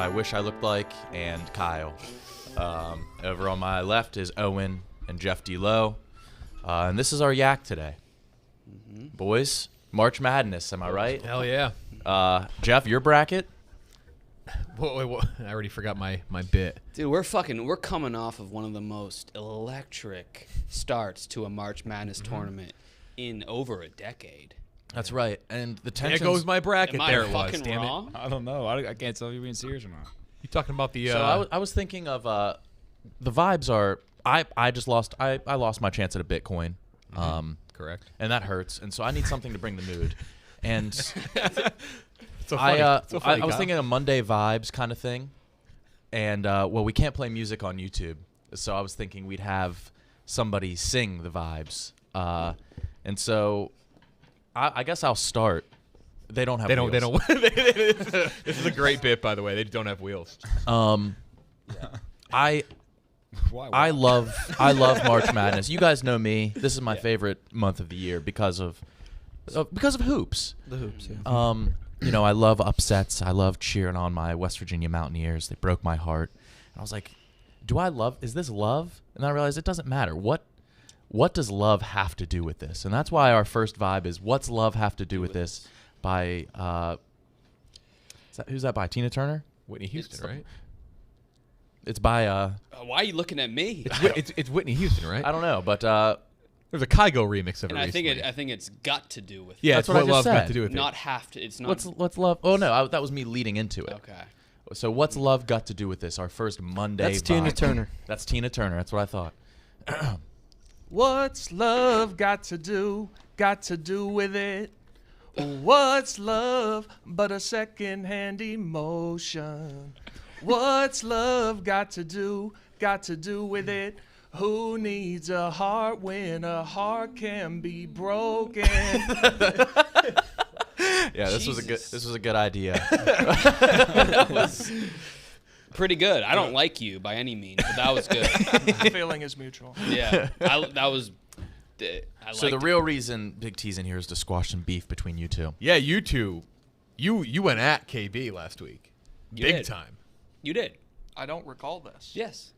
I wish I looked like, and Kyle. Over on my left is Owen and Jeff D. Lowe. And this is our yak today. Boys, March Madness, am I right? Hell yeah. Jeff, your bracket? Wait, I already forgot my bit. Dude, we're coming off of one of the most electric starts to a March Madness tournament in over a decade. That's right. And the There tension. goes my bracket. Am There I it was. fucking Damn it. wrong? I don't know. I can't tell if you're being serious or not. You talking about the? So I was thinking of the vibes are. I just lost. I lost my chance at a Bitcoin. Correct. And that hurts. And so I need something to bring the mood. And So I funny, was Kyle. thinking a Monday vibes kind of thing. And well, we can't play music on YouTube, so I was thinking we'd have somebody sing the vibes. And so I guess I'll start. They don't have. They don't. wheels. This is a great bit, by the way. They don't have wheels. I Why? love March Madness. You guys know me. This is my favorite month of the year because of hoops. The hoops, yeah. You know, I love upsets. I love cheering on my West Virginia Mountaineers. They broke my heart. And I was like, is this love? And then I realized it doesn't matter. What does love have to do with this? And that's why our first vibe is what's love have to do with this by who's that by? Tina Turner? Whitney Houston, right? It's by Why are you looking at me? It's Whitney Houston, right? I don't know, but There's a Kygo remix of it And I think recently. it's got to do with Yeah, That's it's what I what just love got said. to do with not it. have to. It's not. what's love? Oh no, that was me leading into it. Okay. So what's love got to do with this? Our first Monday. That's Tina vibe. Turner. That's Tina Turner. That's what I thought. What's love got to do with it? What's love but a second-hand emotion? What's love got to do with it? Who needs a heart when a heart can be broken? Yeah, this was a good idea. That was pretty good. I don't like you by any means, but that was good. The feeling is mutual. Yeah, that was. I So the liked real reason Big T's in here is to squash some beef between you two. Yeah, you two. You went at KB last week. You Big did. time. You did. I don't recall this. Yes.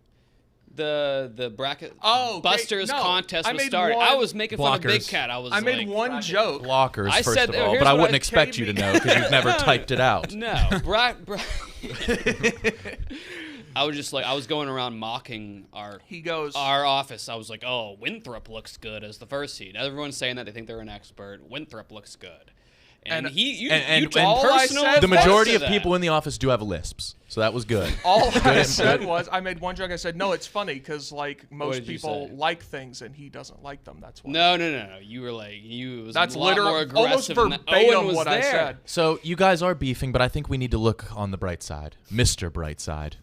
The bracket Oh, Busters no. contest I was made started. one- I was making fun of Big Blockers. Cat. I made one joke. Blockers, I first said of that- all, here's but I what wouldn't I- expect you to know because you've never typed it out. No, I was just like I was going around mocking our He goes, office. I was like, "Oh, Winthrop looks good as the first seed." Everyone's saying that they think they're an expert. Winthrop looks good, and you took all I personal said- The offense majority to of that. people in the office do have lisps, so that was good. all I said was, I made one joke. I said, no, it's funny because like most did you people say? like things and he doesn't like them. That's why. No. You were like It was That's a lot more literally almost aggressive. than that. verbatim Owen was what I there. said. So you guys are beefing, but I think we need to look on the bright side, Mr. Brightside.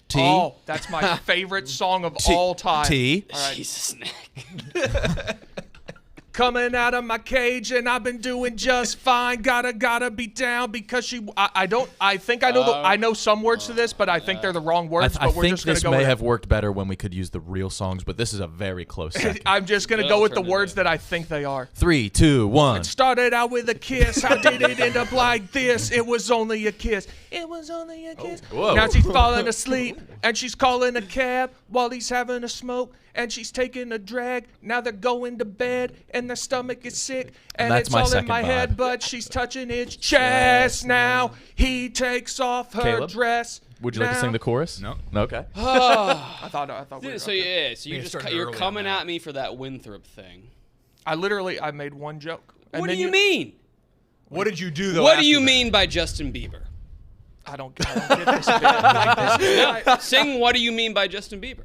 T. Oh, that's my favorite song of T- all time. T. All right. Jesus, Nick. Coming out of my cage and I've been doing just fine. Gotta be down because she. I think I know I know some words to this, but I think they're the wrong words. I but we're think just gonna this go may with have worked better when we could use the real songs, but this is a very close second. I'm just gonna Good go with the alternative. words that I think they are. 3, 2, 1. Started out with a kiss. How did it end up like this? It was only a kiss. It was only a kiss. whoa. Now she's falling asleep and she's calling a cab while he's having a smoke and she's taking a drag. Now they're going to bed and their stomach is sick and that's it's my all in second my vibe. head, but she's touching his chest now. He takes off her Caleb? dress. Would you like to sing the chorus? No. Okay. I thought we were So okay. yeah, so you Yeah, just started you're early on coming that. at me for that Winthrop thing. I made one joke. And What do then you mean? What did you do though? What do you after that? mean by Justin Bieber? I don't get this bit. Like, this guy- Sing "What Do You Mean" by Justin Bieber.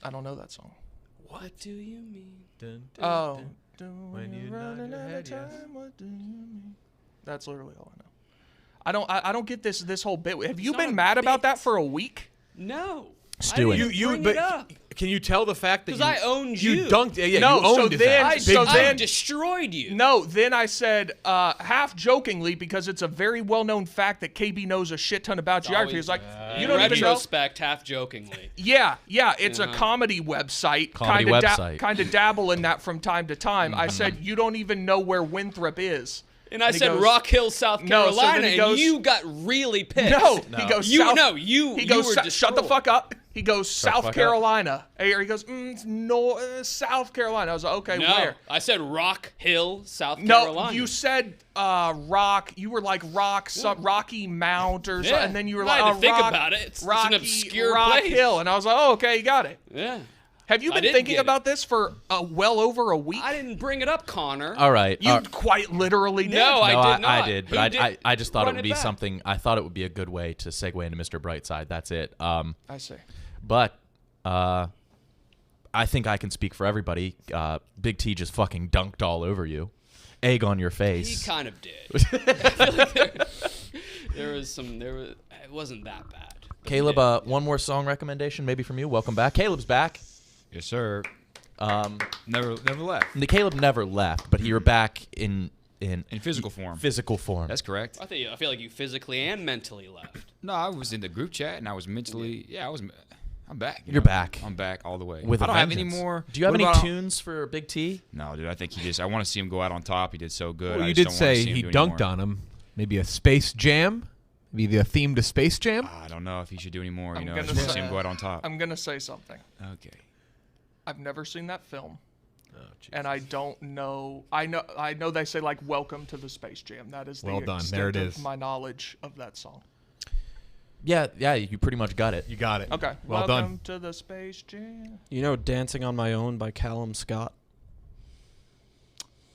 I don't know that song. What do you mean? Oh. When you're nodding your head, yes. What do you mean? That's literally all I know. I don't get this whole bit. Have you not been a mad about bit. that for a week? No. Stewing. I didn't bring but it up. can you tell the fact that 'Cause I owned you you. dunked? Yeah, No, you owned so that. then- I, Big so time. then- destroyed you. No, then I said, half jokingly, because it's a very well-known fact that KB knows a shit ton about geography. He's like, In you don't even know. retrospect, half jokingly. Yeah, it's a comedy website. Comedy website. Kind of dabble in that from time to time. I said, you don't even know where Winthrop is. And I he said goes- Rock Hill, South No, so then Carolina, he goes- and you got really pissed. No, No. he goes. You South, no, you He you goes. were Shut the destroyed. fuck up. He goes the South fuck up. Carolina. Or he goes South Carolina. I was like, okay, No, where? I said Rock Hill, South No, Carolina. you said rock. You were like Rocky Mount or something, and then you were like, I had to think rock, about it. It's Rocky, an obscure Rock place. Hill, and I was like, oh, okay, you got it. Yeah. Have you I been didn't thinking get it. about this for well over a week? I didn't bring it up, Connor. All right. You quite literally did. No, I no, did not. I did, Who but did? I just thought it Run would be back. something. I thought it would be a good way to segue into Mr. Brightside. That's it. I see. But I think I can speak for everybody. Big T just fucking dunked all over you, egg on your He face. kind of did. I feel like there was some. It wasn't that bad. but he Caleb, did. one more song recommendation maybe from you. Welcome back. Caleb's back. Yes, sir. Never left. Caleb never left, but you're back in physical form. Physical form. That's correct. I feel like you physically and mentally left. No, I was in the group chat and I was mentally. Yeah, I'm back. You're back. I'm back all the way. With I a don't have any vengeance. more. Do you have what any about- tunes for Big T? No, dude. I think he just. I want to see him go out on top. He did so good. Well, I you just did don't wanna say see him he do dunked anymore. on him. Maybe a Space Jam? Maybe a theme to Space Jam? I don't know if he should do any more. I'm I gonna just want to say- see him go out on top. I'm gonna say something. Okay. I've never seen that film. And I don't know. I know they say like "Welcome to the Space Jam." That is the Well done. extent There it of is. my knowledge of that song. Yeah, you pretty much got it. You got it. Okay. Well Welcome done. to the Space Jam. You know Dancing on My Own by Callum Scott?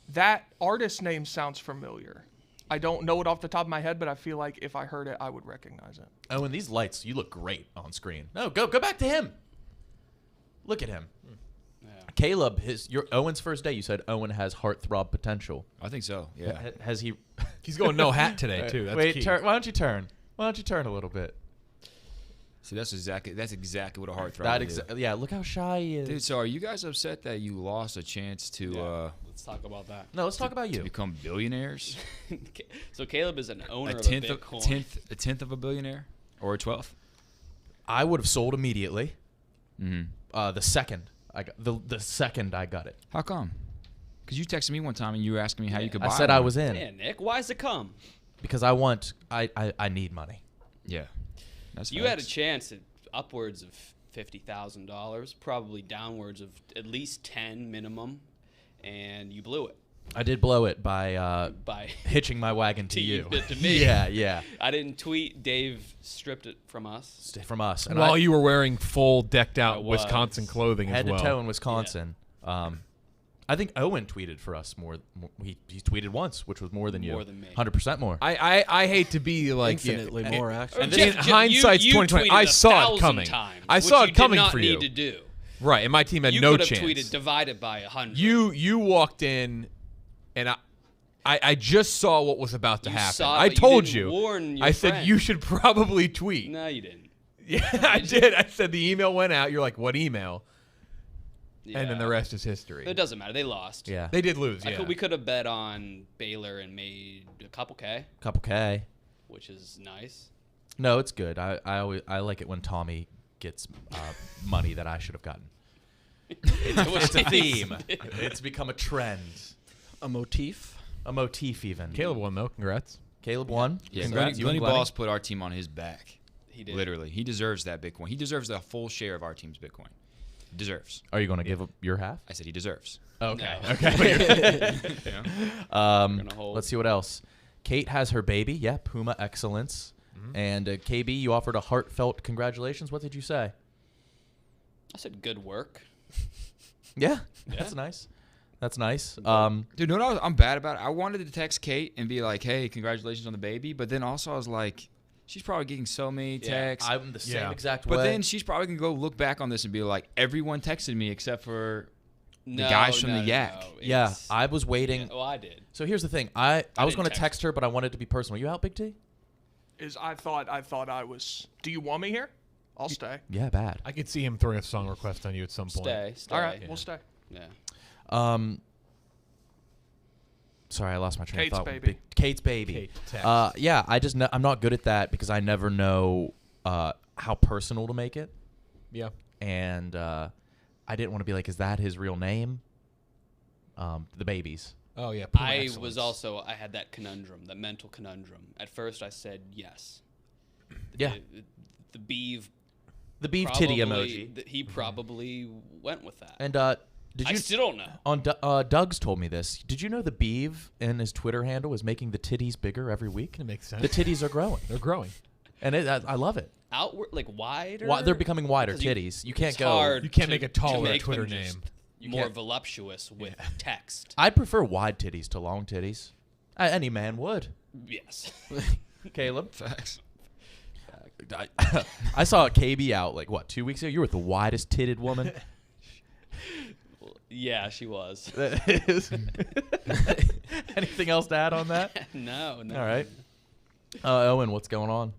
That artist name sounds familiar. I don't know it off the top of my head, but I feel like if I heard it, I would recognize it. Oh, and these lights, you look great on screen. No, go back to him. Look at him. Yeah. Caleb, your Owen's first day. You said Owen has heartthrob potential. I think so. Yeah. Has he? He's going no hat today, too. That's Wait, key. why don't you turn? Why don't you turn a little bit? See, that's exactly what a heartthrob is. Yeah, look how shy he is. Dude, so are you guys upset that you lost a chance to Let's talk about that. No, let's talk about you. become billionaires? So Caleb is an owner a of tenth a of Bitcoin. a tenth of a billionaire, or a 12th? I would have sold immediately. Mm-hmm. The second I got the second I got it. How come? Because you texted me one time and you were asking me how you could buy. I said I one. was in Yeah, Nick, why's it come? because I need money. Yeah. That's You had a facts. chance at upwards of $50,000, probably downwards of at least 10 minimum, and you blew it I did blow it by by. hitching my wagon to To you. to me. Yeah. I didn't tweet. Dave stripped it from us. From us. And While you were wearing full decked I out was. Wisconsin clothing head as well. to toe in Wisconsin. I think Owen tweeted for us more. He tweeted once, which was more than you. More than me. 100% more. I hate to be like Infinitely more, actually. And Jeff, then hindsight's you 2020. tweeted I saw it 1,000 coming. times, I which saw you it coming did not for need you. to do. Right, and my team had You no could have chance. tweeted divided by 100. You walked in, and I just saw what was about to You happen. saw it, I but you told didn't you. warn your I said friend. you should probably tweet. No, you didn't. Yeah, I did. I said the email went out. You're like, what email? Yeah. And then the rest is history. It doesn't matter. They lost. Yeah. They did lose. Yeah. We could have bet on Baylor and made a couple K, Couple K. which is nice. No, it's good. I like it when Tommy gets money that I should have gotten. It's a theme. It's become a trend. A motif? A motif even. Caleb won though. Congrats. Caleb won. Yeah, Congrats, you Glenny and Glenny. Boss put our team on his back. He did. Literally, he deserves that Bitcoin. He deserves the full share of our team's Bitcoin. Deserves. Are you going to give up your half? I said he deserves. Okay. No. Okay. We're gonna hold. Let's see what else. Kate has her baby. Yeah, Puma Excellence. And KB, you offered a heartfelt congratulations. What did you say? I said good work. Yeah, Yeah. that's nice. That's nice. Dude, you know what I'm bad about? I wanted to text Kate and be like, hey, congratulations on the baby. But then also I was like, she's probably getting so many texts. I'm the same Yeah. exact But way. then she's probably going to go look back on this and be like, everyone texted me except for No, guys from no, the no, Yak. no. yeah, It's- I was waiting. Yeah, oh, I did. So here's the thing. I was didn't going to text text her, but I wanted it to be personal. You out, Big T? I thought I was. Do you want me here? I'll stay. Yeah, bad. I could see him throwing a song request on you at some point. Stay. All right, Yeah. we'll stay. Yeah. Sorry, I lost my train Kate's of thought. baby. Kate's baby. Kate, text. Yeah, I'm not good at that because I never know how personal to make it, Yeah. and I didn't want to be like, is that his real name? The baby's. Oh yeah. Puma I excellence. had that conundrum, that mental conundrum. At first, I said yes. Yeah. The beeve. The beef titty probably- emoji. He probably went with that. And did I you still don't know. on Doug's told me this? Did you know the beeve in his Twitter handle is making the titties bigger every week? It makes sense. The titties are growing, They're growing. and I love it. Outward, like wider. They're becoming wider 'Cause titties. You can't it's go. hard You can't to- make a to taller make Twitter them just name. More can't- voluptuous with text. I prefer wide titties to long titties. Any man would. Yes. Caleb, Facts. I saw KB out like what 2 weeks ago. You were the widest titted woman. Yeah, she was. Anything else to add on that? No. All right. Owen, what's going on?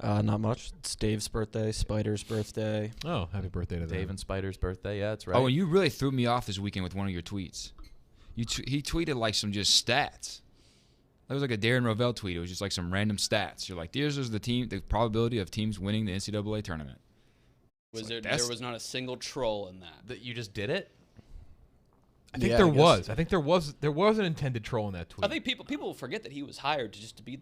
Not much. It's Dave's birthday, Spider's birthday. Oh, happy birthday to them. Dave and Spider's birthday. Yeah, that's right. Oh, and you really threw me off this weekend with one of your tweets. He tweeted like some just stats. That was like a Darren Rovell tweet. It was just like some random stats. You're like, "This is the probability of teams winning the NCAA tournament." There was not a single troll in that. That you just did it? I think Yeah, there I guess. was. I think there was an intended troll in that tweet. I think people forget that he was hired to be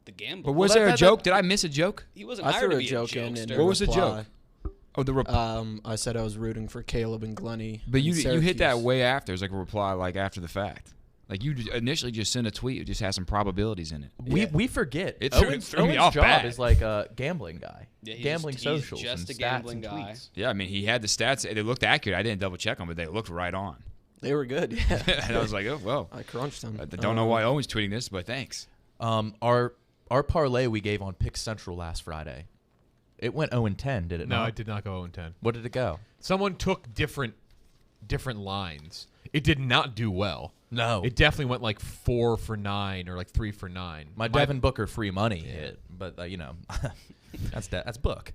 the gambler. But was Well, there a that- joke? Did I miss a joke? He wasn't I hired threw to a be joke in. jokester. And What was the reply. joke? Oh, the I said I was rooting for Caleb and Glennie. but in you hit that Syracuse. way after. It was like a reply like after the fact. Like you initially just sent a tweet. It just had some probabilities in it. We forget. It Owen's threw me Owen's off job bad. is like a gambling guy. Yeah, Gambling he's socials just and a stats gambling and guy. tweets. Yeah, I mean, he had the stats. They looked accurate. I didn't double check them, but they looked right on. They were good. Yeah. And I was like, oh, well. I crunched them. I don't know why Owen's tweeting this, but thanks. Our parlay we gave on Pick Central last Friday. It went 0-10, did it no, not? I did not go 0-10. What did it go? Someone took different lines. It did not do well. No. It definitely went like 4 for 9 or like 3 for 9. My Devin Booker free money hit, but that's book.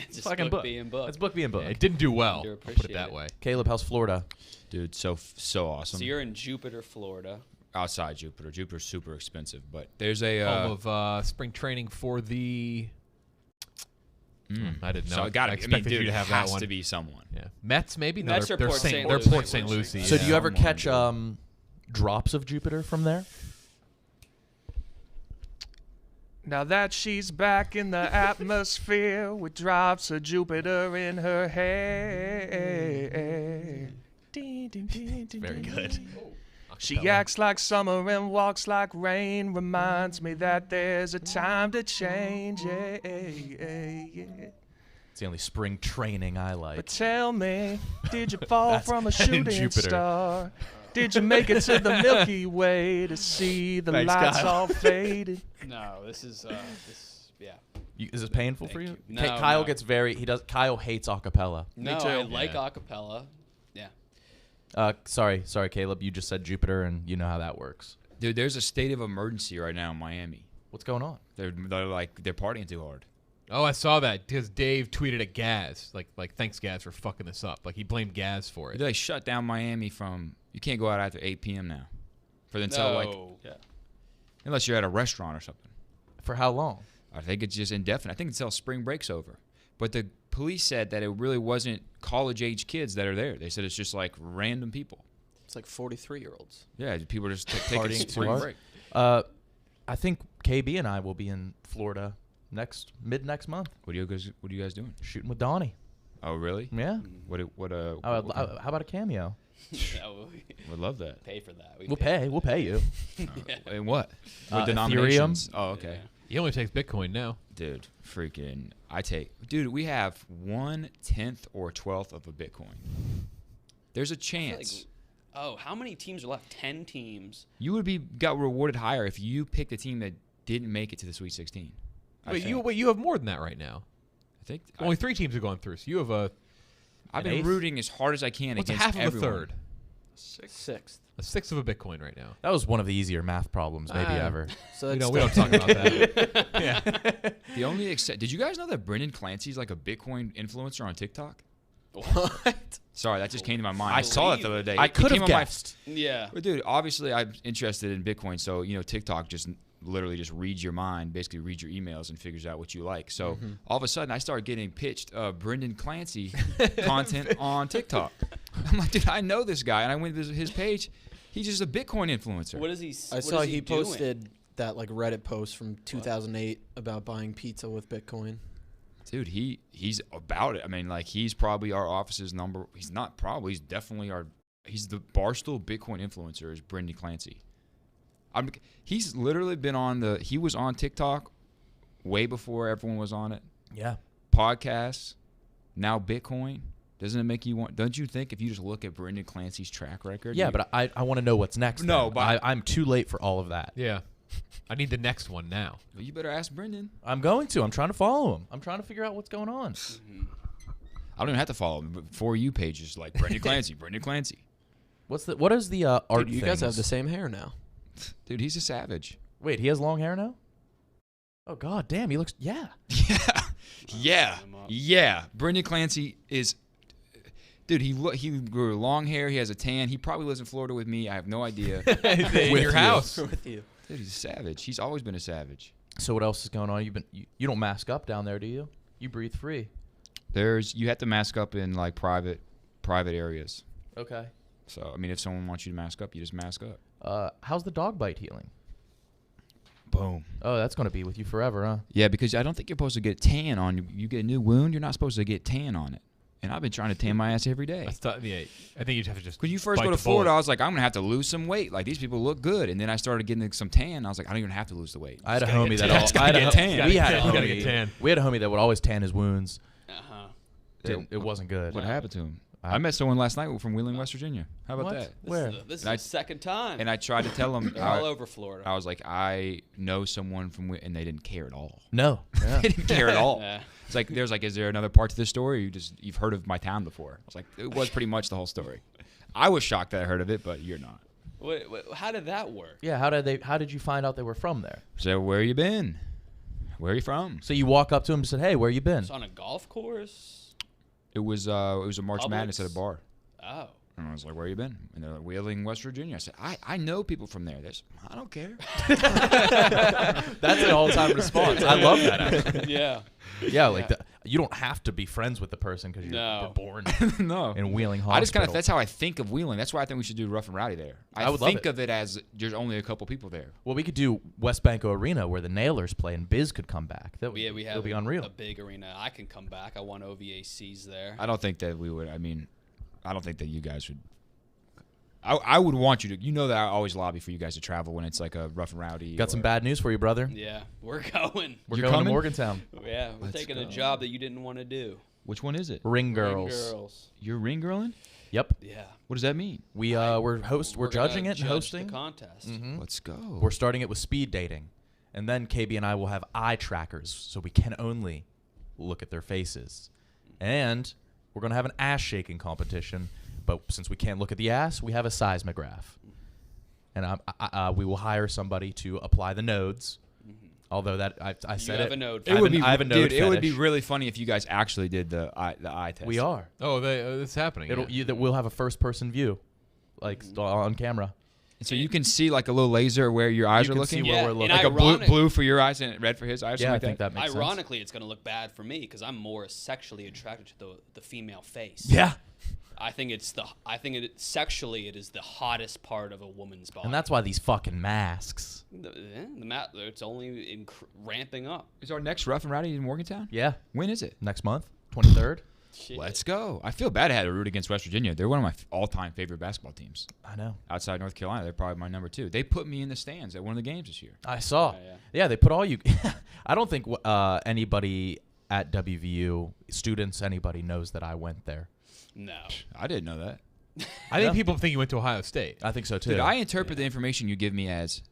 Just Fucking book. being book. That's book being book. Yeah, it didn't do well. I'll put it Underappreciated. that way. Caleb, how's Florida? Dude, so awesome. So you're in Jupiter, Florida. Outside Jupiter. Jupiter's super expensive, but there's a Home of spring training for the. I didn't know. So it gotta I be. I mean, expected dude, you to it have that has one. to be someone. Yeah, Mets maybe. No, Mets they're, are they're Port St. St. They're Lucie. Port St. Lucie. So do you ever come on, catch dude. drops of Jupiter from there? Now that she's back in the atmosphere with drops of Jupiter in her hair. Very good. She acts like summer and walks like rain. Reminds me that there's a time to change. Yeah. It's the only spring training I But like. tell me, did you fall from a in shooting Jupiter. star? Did you make it to the Milky Way to see the Thanks, lights Kyle. all faded? No, this is yeah. Is this painful for Thank you? you. No, Kyle no. gets Kyle hates acapella. No, too. I like Yeah. acapella. Yeah. Sorry, Caleb. You just said Jupiter, and you know how that works. Dude, there's a state of emergency right now in Miami. What's going on? They're partying too hard. Oh, I saw that because Dave tweeted at Gaz like thanks Gaz for fucking this up. Like he blamed Gaz for it. They shut down Miami from. You can't go out after 8 p.m. now. No. Unless you're at a restaurant or something. For how long? I think it's just indefinite. I think until spring break's over. But the police said that it really wasn't college-age kids that are there. They said it's just like random people. It's like 43-year-olds. Yeah, people just taking Partying too spring hard? break. I think KB and I will be in Florida mid next month, What are you guys doing? shooting with Donnie. Oh, really? Yeah. What How about a cameo? would love that. Pay for that. We'll pay you. And what? Uh, What denominations? Oh, okay. He only takes Bitcoin now. Dude, dude, we have 1/10 or 1/12 of a Bitcoin. There's a chance How many teams are left? 10 teams. you would got rewarded higher if you picked a team that didn't make it to the Sweet 16. Wait, you have more than that right now. I think Only 3 teams have gone through. So you have I've an been eighth? rooting as hard as I can what's against half of everyone. a third? Sixth. A sixth of a Bitcoin right now. That was one of the easier math problems maybe ever. So We that's don't talk about that. Yeah. The only did you guys know that Brendan Clancy's like a Bitcoin influencer on TikTok? what? Sorry, that just came to my mind. I I saw it the believe other day. I It could came have on my- guessed. Yeah. But dude, obviously I'm interested in Bitcoin, so TikTok just literally just reads your mind, basically reads your emails and figures out what you like. So all of a sudden I started getting pitched Brendan Clancy content on TikTok. I'm like, dude, I know this guy, and I went to his page. He's just a Bitcoin influencer. What is he? I what saw is he doing? posted that like Reddit post from 2008 about buying pizza with Bitcoin. Dude, he's about it. I mean, like, he's probably our office's number. He's not probably. He's definitely our. He's the Barstool Bitcoin influencer. Is Brendan Clancy. He's literally been on the. He was on TikTok way before everyone was on it. Yeah. Podcasts, now Bitcoin. Doesn't it make you want? Don't you think if you just look at Brendan Clancy's track record? Yeah, but I want to know what's next. No, then. but- I'm too late for all of that. Yeah. I need the next one now. Well, you better ask Brendan. I'm going to. I'm trying to follow him. I'm trying to figure out what's going on. I don't even have to follow him. But For You pages like Brendan Clancy, Brendan Clancy. What is the art Dude, you guys have things? the same hair now. Dude, he's a savage. Wait, he has long hair now? Oh god, damn, he looks yeah. Yeah. Brendan Clancy is, dude. He grew long hair. He has a tan. He probably lives in Florida with me. I have no idea. In With your you. house. With you. Dude, he's a savage. He's always been a savage. So what else is going on? You don't mask up down there, do you? You breathe free. You have to mask up in like private areas. Okay. So I mean, if someone wants you to mask up, you just mask up. How's the dog bite healing? Boom. Oh, that's going to be with you forever, huh? Yeah, because I don't think you're supposed to get tan on you. You get a new wound, you're not supposed to get tan on it. And I've been trying to tan my ass every day. Yeah, I think you'd have to just. When you first bite go to the Florida, bullet. I was like, I'm gonna have to lose some weight. Like these people look good, and then I started getting some tan. I was like, I don't even have to lose the weight. I had a gotta homie get that tan. I had a Gotta get tan. we had a You gotta get homie. tan. We had a homie that would always tan his wounds. Uh-huh. It wasn't good. What happened to him? I met someone last night from Wheeling, West Virginia. How about What? that? Where? This is And I- the second time. And I tried to tell them. They're all over Florida. I was like, I know someone from, and they didn't care at all. No. Yeah. They didn't care at all. Yeah. It's like there's like, is there another part to this story? Or you've heard of my town before? I was like, it was pretty much the whole story. I was shocked that I heard of it, but you're not. Wait, how did that work? Yeah, how did you find out they were from there? So where you been? Where are you from? So you walk up to him and said, "Hey, where you been?" It's on a golf course. It was a March Publix? Madness at a bar. Oh. And I was like, where you been? And they're like, Wheeling, West Virginia. I said, I know people from there. I don't care. That's an all-time response. I love that. Actually. Yeah. Yeah, like you don't have to be friends with the person because you're No. born No. in Wheeling I just Hospital. that's how I think of Wheeling. That's why I think we should do Rough and Rowdy there. I would love think it. of it as there's only a couple people there. Well, we could do West Banco Arena where the Nailers play and Biz could come back. That would Yeah, we have it'll be unreal. a big arena. I can come back. I won OVACs there. I don't think that we would. I mean, I don't think that you guys would. I would want you to. You know that I always lobby for you guys to travel when it's like a Rough and Rowdy. Got some or- bad news for you, brother. Yeah, we're going. We're You're going coming? to Morgantown. Yeah, we're Let's taking a go. job that you didn't want to do. Which one is it? Ring Ring girls. girls. You're ring girling? Yep. Yeah. What does that mean? We're We're judging gonna it and judge hosting. the contest. Mhm. Let's go. We're starting it with speed dating, and then KB and I will have eye trackers, so we can only look at their faces, and we're gonna have an ass shaking competition. But since we can't look at the ass, we have a seismograph, and we will hire somebody to apply the nodes. Although that I said have it. a node I have an- I have a node dude. It would be fetish. really funny if you guys actually did the eye test. We are. Oh, it's happening. yeah. We'll have a first person view, like on camera. And so you can see like a little laser where your eyes You are can looking. see where Yeah, we're and looking. Like a ironic- blue for your eyes and red for his eyes. Yeah, I something think like that makes sense. Ironically, it's going to look bad for me because I'm more sexually attracted to the female face. Yeah, I think sexually it is the hottest part of a woman's body. and that's why these fucking masks. it's only ramping up. Is our next Rough and Rowdy in Morgantown? Yeah, When is it? next month, 23rd. Shit. Let's go. I feel bad I had to root against West Virginia. They're one of my all-time favorite basketball teams. I know. Outside North Carolina, they're probably my number 2. They put me in the stands at one of the games this year. I saw. Yeah. Yeah, they put all you. I don't think anybody at WVU, students, anybody knows that I went there. No. I didn't know that. I think Yeah. people think you went to Ohio State. I think so too. Dude, I interpret the information you give me as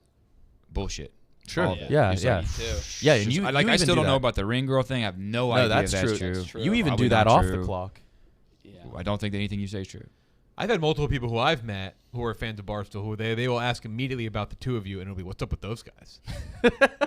bullshit. sure. all of it. Yeah, It's yeah, like- Me too. yeah. And you, I you even still do don't know that. about the ring girl thing. I have no No, idea that's if that's true. That's true. You even Probably do that not off true. the clock. Yeah. I don't think that anything you say is true. I've had multiple people who I've met who are fans of Barstool who they will ask immediately about the two of you, and it'll be, what's up with those guys? But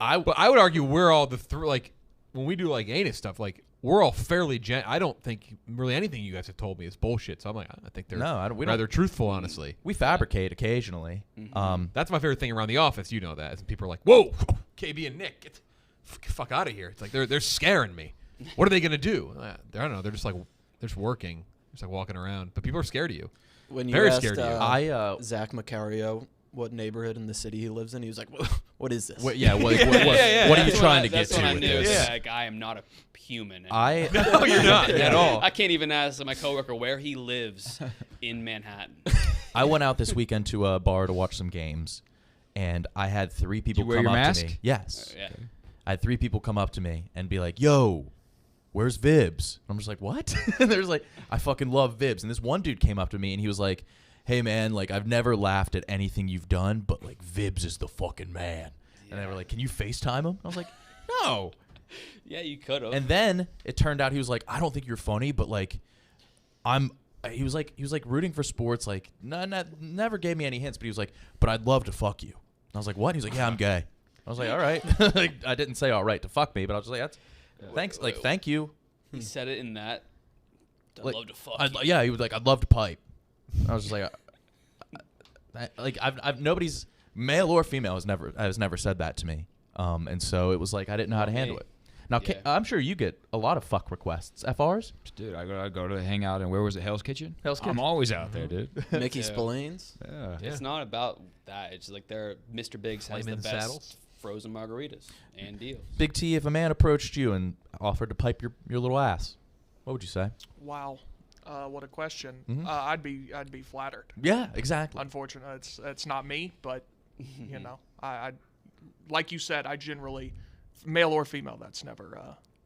I would argue we're all like when we do like anus stuff, like we're all fairly I don't think really anything you guys have told me is bullshit. So I'm like, I think they're No, we don't. rather truthful, honestly. We fabricate occasionally. That's my favorite ththing around the office. You know that. And people are like, whoa, KB and Nick, get the fuck out of here. It's like they're scaring me. What are they gonna do? I don't know. They're just working, just like walking around. But people are scared of you. When you Very asked scared of you. Zach Macario what neighborhood in the city he lives in, he was like, "What is this?" What are you trying to get That's to when I with knew. this? It's like, I am not a human. No, you're not at all. I can't even ask my coworker where he lives in Manhattan. I went out this weekend to a bar to watch some games, and I had 3 people Did you wear come your up mask? to me. Yes. Yeah. I had 3 people come up to me and be like, "Yo, where's Vibs?" I'm just like, "What?" And there's like, "I fucking love Vibs." And this one dude came up to me and he was like, "Hey man, like I've never laughed at anything you've done, but like Vibs is the fucking man." And they were like, "Can you FaceTime him?" I was like, "No." Yeah, you could have. And then it turned out he was like, "I don't think you're funny, but like he was like rooting for sports, like never gave me any hints, but he was like, "But I'd love to fuck you." And I was like, "What?" He was like, "Yeah, I'm gay." I was like, "All right." Like, I didn't say all right to fuck me, but I was just like, "That's thanks, like thank you." He said it in that. I'd Like, love to fuck I'd, you. yeah, he was like, "I'd love to pipe." I was just like, like I've nobody's male or female has never said that to me, and so it was like I didn't know how to handle it. Now, Yeah. I'm sure you get a lot of fuck requests. FRs? Dude, I go to hang out, and where was it? Hell's Kitchen? Hell's Kitchen. I'm always out there, dude. Mickey Yeah. Spillane's. Yeah. It's not about that. It's like Mr. Biggs has the Flaming best Saddles? frozen margaritas and deals. Big T, if a man approached you and offered to pipe your little ass, what would you say? Wow, what a question. Mhm. I'd be flattered. Yeah, exactly. Unfortunately, it's not me, but you know, I like you said, I generally, male or female, that's never.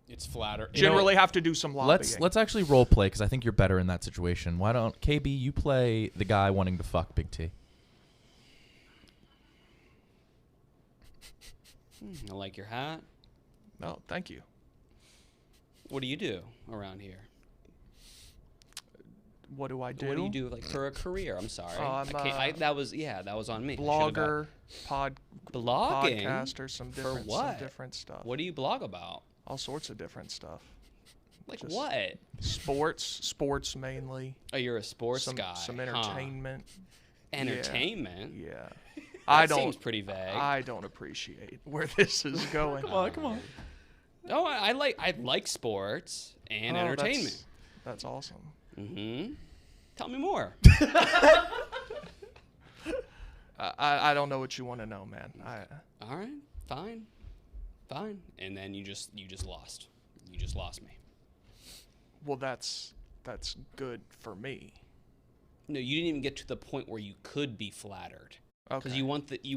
It's flatter. Generally have to do some lobbying. Let's actually role play because I think you're better in that situation. Why don't KB you play the guy wanting to fuck Big T? I like your hat. No, thank you. What do you do around here? What do I do? What do you do like for a career? I'm sorry. I'm, that was on me. I should've Blogger, blogging. podcaster, some different, what? some different stuff. What do you blog about? All sorts of different stuff. Like Just what? Sports mainly. Oh, you're a sports Some guy. some huh? entertainment. Entertainment. Yeah. That I seems don't. pretty vague. I don't appreciate where this is going. Come on. No, I like sports and Oh, entertainment. That's awesome. Mm-hmm. Tell me more. I don't know what you want to know, man. All right, fine. And then you just lost. You just lost me. Well, that's good for me. No, you didn't even get to the point where you could be flattered. Because Okay. you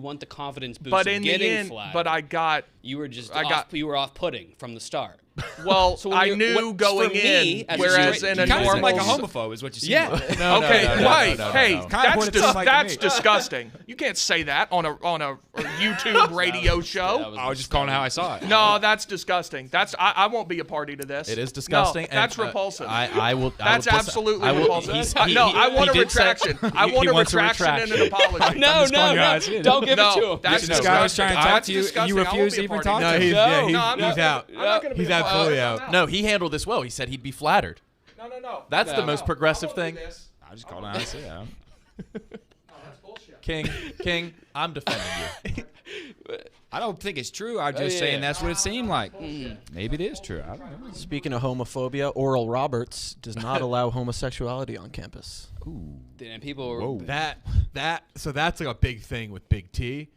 want the confidence boost But of in the getting end, flattered. but I got you were just I you were off-putting from the start. well. So when I you're- knew what- going for me, in, as a whereas straight- in You a kind of seem normal like a homophobe, is what you seem Yeah. like. okay, right. Hey, Kinda that's pointed to somebody like that's me. disgusting. You can't say that on a YouTube radio show. I was just calling how I saw it. No, that's disgusting. I won't be a party to this. It is disgusting. No, that's and, repulsive. I will. That's I will, absolutely I will, repulsive. he's- I want a did say- retraction. I want he a wants retraction and an apology. No, calling your eyes in. don't give No, it to him. that's This guy was disgusting. trying to talk That's to you, and disgusting. you I won't refused be to a even party talk to to this. him. No, he's out. I'm not gonna be He's a absolutely party. out. No, he handled this well. He said he'd be flattered. No. That's the No. most progressive thing. I just called him how I see it. King, I'm defending you. I don't think it's true. I'm just yeah. saying that's what it seemed like. Maybe it is true. I don't know. Speaking of homophobia, Oral Roberts does not allow homosexuality on campus. And people were So that's like a big thing with Big T.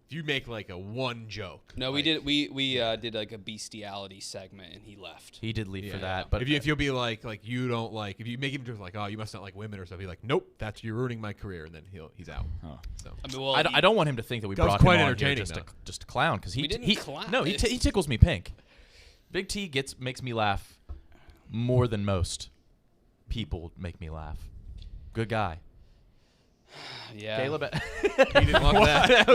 If you make like a one joke. No, we like, did. We did like a bestiality segment, and he left. He did leave for Yeah. that, but if you'll be like you don't like, if you make him just like, oh, you must not like women or something, be like, nope, that's you're ruining my career, and then he's out. Oh. So I mean, well, I don't want him to think that we That was brought quite him on here entertaining, just to, though. just to clown because We didn't clown. No, he tickles me pink. Big T makes me laugh more than most people make me laugh. Good guy. yeah. Caleb. he didn't want that.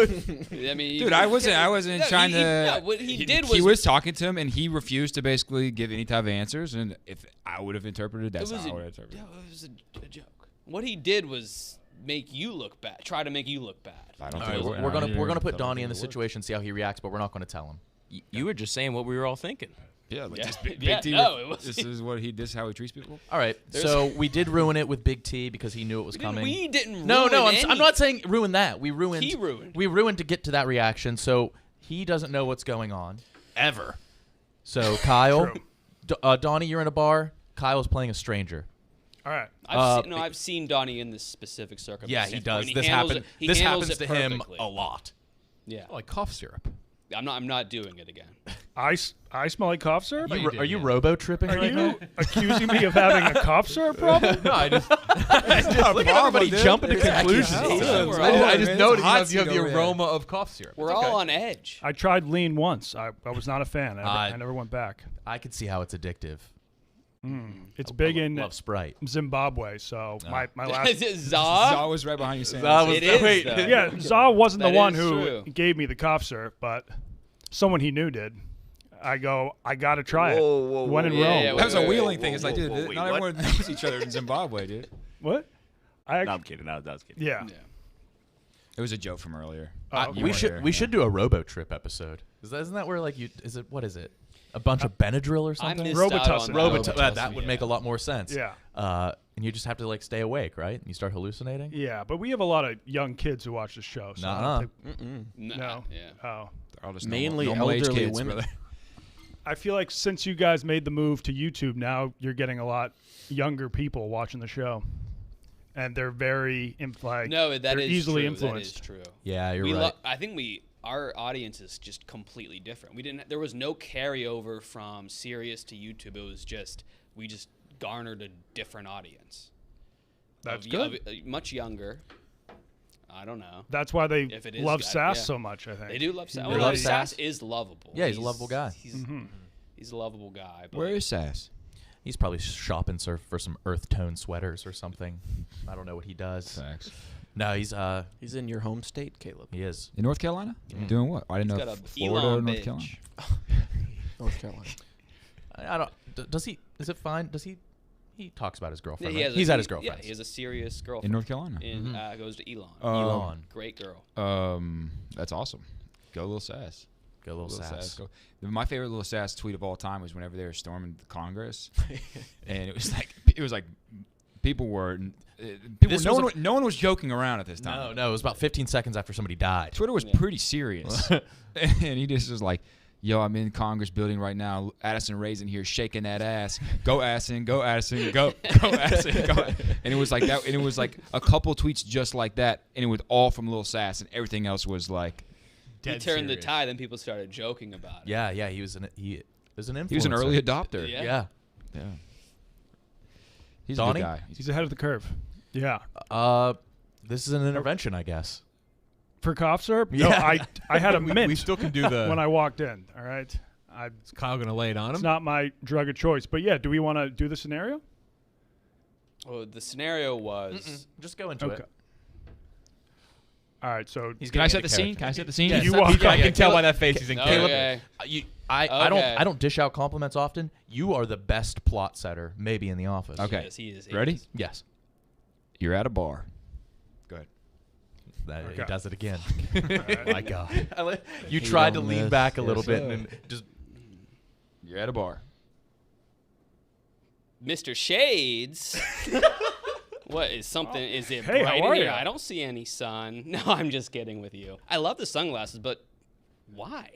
I mean, Dude, I wasn't No, trying to. no, what he did He was- was talking to him, and he refused to basically give any type of answers. And if I would have interpreted, that's it was how I a, would have interpreted. it was a joke. What he did was make you look bad. Try to make you look bad. I don't All think right, it worked. we're I don't gonna think put it Donnie in the worked. situation, see how he reacts, but we're not gonna tell him. You were just saying what we were all thinking. Yeah, like Yeah. this Big Yeah, T. no, it was- This is how he treats people. All right, so we did ruin it with Big T because he knew it was coming. We didn't. No, ruin I'm not saying ruin that. We ruined. He ruined. We ruined to get to that reaction, so he doesn't know what's going on ever. So Kyle, Donnie, you're in a bar. Kyle's playing a stranger. All right. I've seen Donnie in this specific Yeah, circumstance. he does. and This handles happens. it- he This handles happens it to him perfectly. a lot. Yeah, Like cough syrup. I'm not doing it again. I smell like cough syrup. you did, Are you yeah. robo tripping Are right you now? accusing me of having a cough syrup problem? No, I just Look at everybody jumping to conclusions. I just man. noticed It's hot you have seat the over there. aroma of cough syrup. We're It's all okay. on edge. I tried lean once. I was not a fan. I never went back. I could see how it's addictive. It's big in Love Sprite. Zimbabwe, so my last. Is it Zaw Za? was right behind you saying It is, wait, though. Yeah, Zaw wasn't the That one is who true. gave me the cough syrup, but someone he knew did. I got to try it. When in Yeah, Rome. yeah, that was a wait, wheeling wait, thing. It's like, dude, wait, not what? everyone knows each other in Zimbabwe, dude. What? No, I'm kidding. I was kidding. Yeah. Yeah. It was a joke from earlier. Oh, You We weren't should here, we yeah. should do a robo trip episode. Isn't that where like you? Is it what is it? A bunch of Benadryl or I something? missed out Robitussin. on Robitussin. that. That would Yeah. make a lot more sense. Yeah. And you just have to like stay awake, right? And you start hallucinating. Yeah, but we have a lot of young kids who watch the show. So I Nuh-uh. don't think, No. Yeah. oh. They're all just Mainly normal age elderly kids, women. brother. I feel like since you guys made the move to YouTube, now you're getting a lot younger people watching the show, and they're very No, that they're is easily true. influenced. That is true. Yeah, you're We right. I think our audience is just completely different. There was no carryover from Sirius to YouTube. It was just we just garnered a different audience. That's Of- good. of- much younger. I don't know. That's why they If it is love guy- Sass yeah. so much. I think They do love Sass. They love Sass Sass. is lovable. Yeah, he's a lovable guy. He's a lovable guy. But Where is Sass? He's probably shopping for some earth tone sweaters or something. I don't know what he does. Facts. No, he's He's in your home state, Caleb. he is. In North Carolina? Doing what? I didn't he's know got a Florida or Elon North bitch. Carolina. North Carolina. I don't. Does he? Is it fine? Does he? He talks about his Yeah, girlfriend. he right? has He's a, at his he- girlfriend. Yeah, he has a serious girlfriend. In North Carolina. Goes to Elon. Elon. Great girl. That's awesome. Go Lil Sass. Go little sass. Go. My favorite Lil Sass tweet of all time was whenever they were storming the Congress, and it was like people were. This no, was no one was joking around at this No, time. no, it was about 15 seconds after somebody died. Twitter was Yeah. pretty serious, and he just was like, "Yo, I'm in Congress building right now. Addison Rae's in here shaking that ass. Go Addison, go Addison, go Addison, go." And it was like that, and it was like a couple tweets just like that, and it was all from Lil Sass, and everything else was like, He Dead turned the serious. tide, then people started joking about it. Yeah, yeah, he was an influencer. he was an early adopter. Yeah. Yeah. Yeah. He's Donnie? a good guy. He's ahead of the curve. Yeah. This is an intervention, I guess. For cough syrup? No, Yeah. I had a mint We still can do the. when I walked in. All right. Is Kyle gonna lay it on It's him? not my drug of choice, but yeah. Do we want to do the scenario? Well, the scenario was Just go into Okay. it. All right. So He's Can I getting set into the scene? character. Can I set the scene? Yeah, You set- walk yeah, up. yeah, I can tell Caleb- by that face he's in Okay. Caleb. I Okay. don't dish out compliments often. You are the best plot setter, maybe in the office. Okay. Yes, he is. Ready? is. Yes. You're at a bar. Go ahead. He Okay. does it again. right. My God. You tried to on lean this. back a little Yes, bit sir. and then just. You're at a bar. Mr. Shades. What is something? Is it Hey, bright how are in here? ya? I don't see any sun. No, I'm just kidding with you. I love the sunglasses, but why?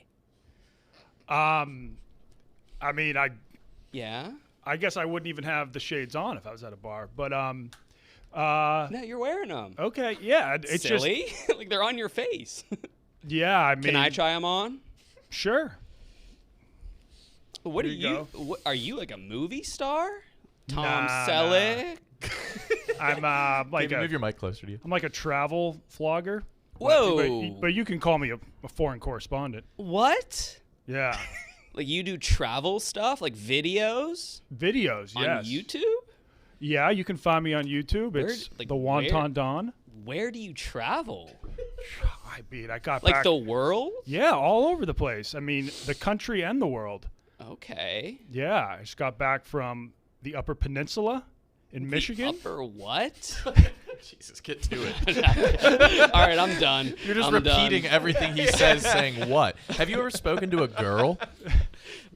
I mean, Yeah. I guess I wouldn't even have the shades on if I was at a bar. But No, you're wearing them. okay, yeah. It's just Silly. Like they're on your face. yeah. I mean, Can I try them on? Sure. What are Here you you? What, are you like a movie star? Tom Nah, Selleck? I'm like Maybe move your mic closer to you. I'm like a travel vlogger. Whoa. But you can call me a foreign correspondent. What? Yeah. Like you do travel stuff, like videos Videos, on yes. YouTube? Yeah, you can find me on YouTube. Where- It's like, the Wonton where? Don. Where do you travel? I got Like back. the world? Yeah, all over the place. I mean, the country and the world. Okay. Yeah, I just got back from the Upper Peninsula in Michigan. Upper what? Jesus, get to it. All right, I'm done. You're just I'm repeating done. everything he says, saying what? Have you ever spoken to a girl?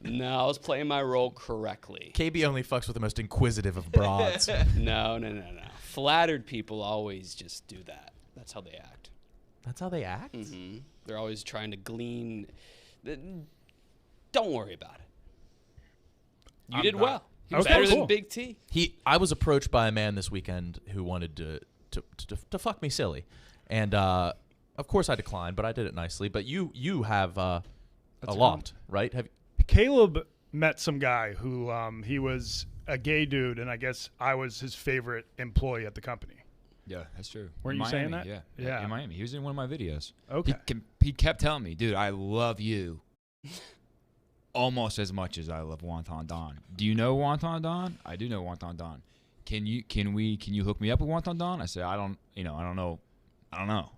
No, I was playing my role correctly. KB only fucks with the most inquisitive of broads. No. Flattered people always just do that. That's how they act. That's how they act? They're always trying to glean. Don't worry about it. You did well. He was Okay, better cool. than Big T. I was approached by a man this weekend who wanted to fuck me silly, and of course I declined, but I did it nicely. But you have a lot, right? Caleb met some guy who he was a gay dude, and I guess I was his favorite employee at the company. Yeah, that's true. Weren't In you saying Miami, that? Yeah. Yeah. In Miami. He was in one of my videos. Okay. He kept telling me, dude, I love you almost as much as I love Wonton Don. Do you know Wonton Don? I do know Wonton Don. Can you hook me up with Wonton Don? I said, I don't know. You know? I don't know.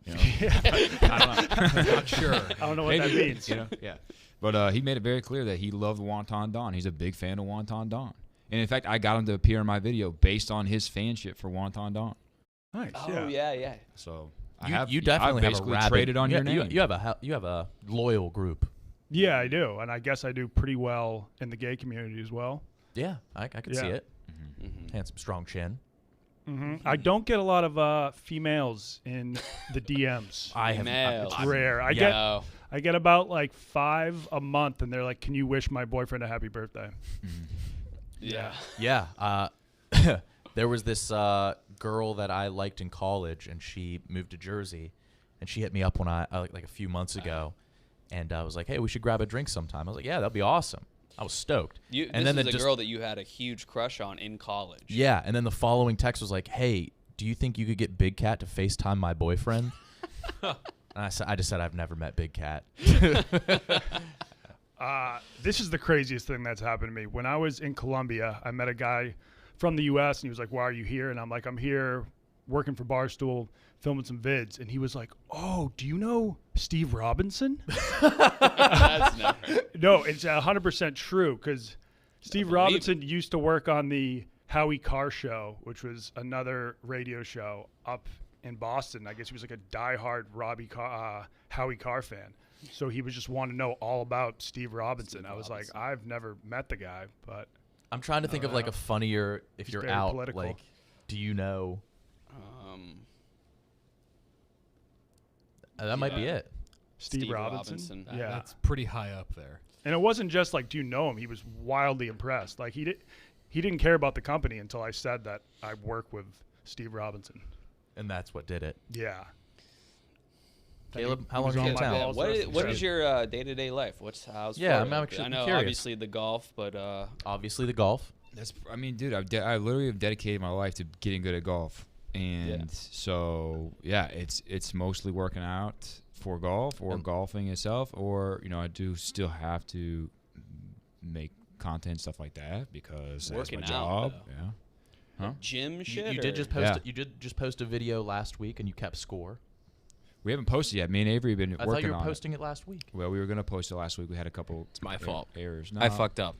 Not sure. I don't know what that means. You know? Yeah. But he made it very clear that he loved Wonton Don. He's a big fan of Wonton Don. And in fact, I got him to appear in my video based on his fanship for Wonton Don. Nice. Oh yeah. So You definitely have basically a rabid, traded on your name. You have a loyal group. Yeah, I do, and I guess I do pretty well in the gay community as well. Yeah, I could see Yeah. it. Handsome, strong chin. I don't get a lot of females in the DMs. I have. Males. It's rare. I get about like 5 a month, and they're like, "Can you wish my boyfriend a happy birthday?" Yeah. Yeah. There was this girl that I liked in college, and she moved to Jersey, and she hit me up when like a few months ago, and I was like, "Hey, we should grab a drink sometime." I was like, "Yeah, that'd be awesome." I was stoked. And this is a girl that you had a huge crush on in college. Yeah, and then the following text was like, "Hey, do you think you could get Big Cat to FaceTime my boyfriend?" And I just said I've never met Big Cat. This is the craziest thing that's happened to me. When I was in Colombia, I met a guy from the U.S. and he was like, "Why are you here?" And I'm like, "I'm here working for Barstool, filming some vids." And he was like, "Oh, do you know Steve Robinson?" That's never. No, it's 100% true because Steve believe Robinson used to work on the Howie Carr show, which was another radio show up in Boston. I guess he was like a diehard Howie Carr fan. So he was just wanting to know all about Steve Robinson. I was like, I've never met the guy, but I'm trying to think of like a funnier if He's you're very out. political. Like, do you know? That might be it. Steve Robinson. Yeah. That's pretty high up there. And it wasn't just like, do you know him? He was wildly impressed. Like he didn't care about the company until I said that I work with Steve Robinson. And that's what did it. Yeah. Caleb, how he long was are you on in my town? balls. What is your day-to-day life? How's Yeah, Florida? I'm actually I know curious. obviously the golf, but Obviously, the golf. I mean, dude, I literally have dedicated my life to getting good at golf, and so yeah, it's mostly working out for golf or golfing itself, or I do still have to make content stuff like that because that's Working my out, job. though. Yeah. Huh? gym shit. You did or- just post. You did just post a video last week, and you kept score. We haven't posted yet. Me and Avery have been I working thought you were on posting it last week. Well, we were gonna post it last week. We had a couple. It's my fault. Errors. I fucked up.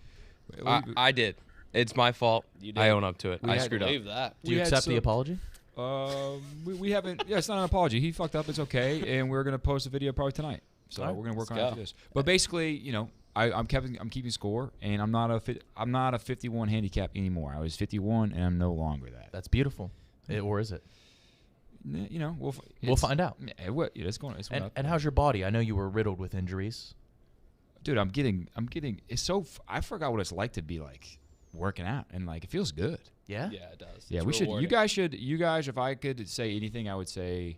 We- I did. It's my fault. You did. I own up to it. We I had- screwed up. Believe that. Do you We had accept the some- apology? We haven't. Yeah, it's not an apology. He fucked up. It's okay, and we're gonna post a video probably tonight. So Alright, we're gonna work on let's after go. this. But basically, I'm keeping score, and I'm not a 51 handicap anymore. I was 51, and I'm no longer that. That's beautiful. Or is it? We'll find out. It's going And, up. and how's your body? I know you were riddled with injuries. Dude, I'm getting. It's so. I forgot what it's like to be like working out, and like it feels good. Yeah. Yeah, it does. Yeah, It's we should. rewarding. You guys, if I could say anything, I would say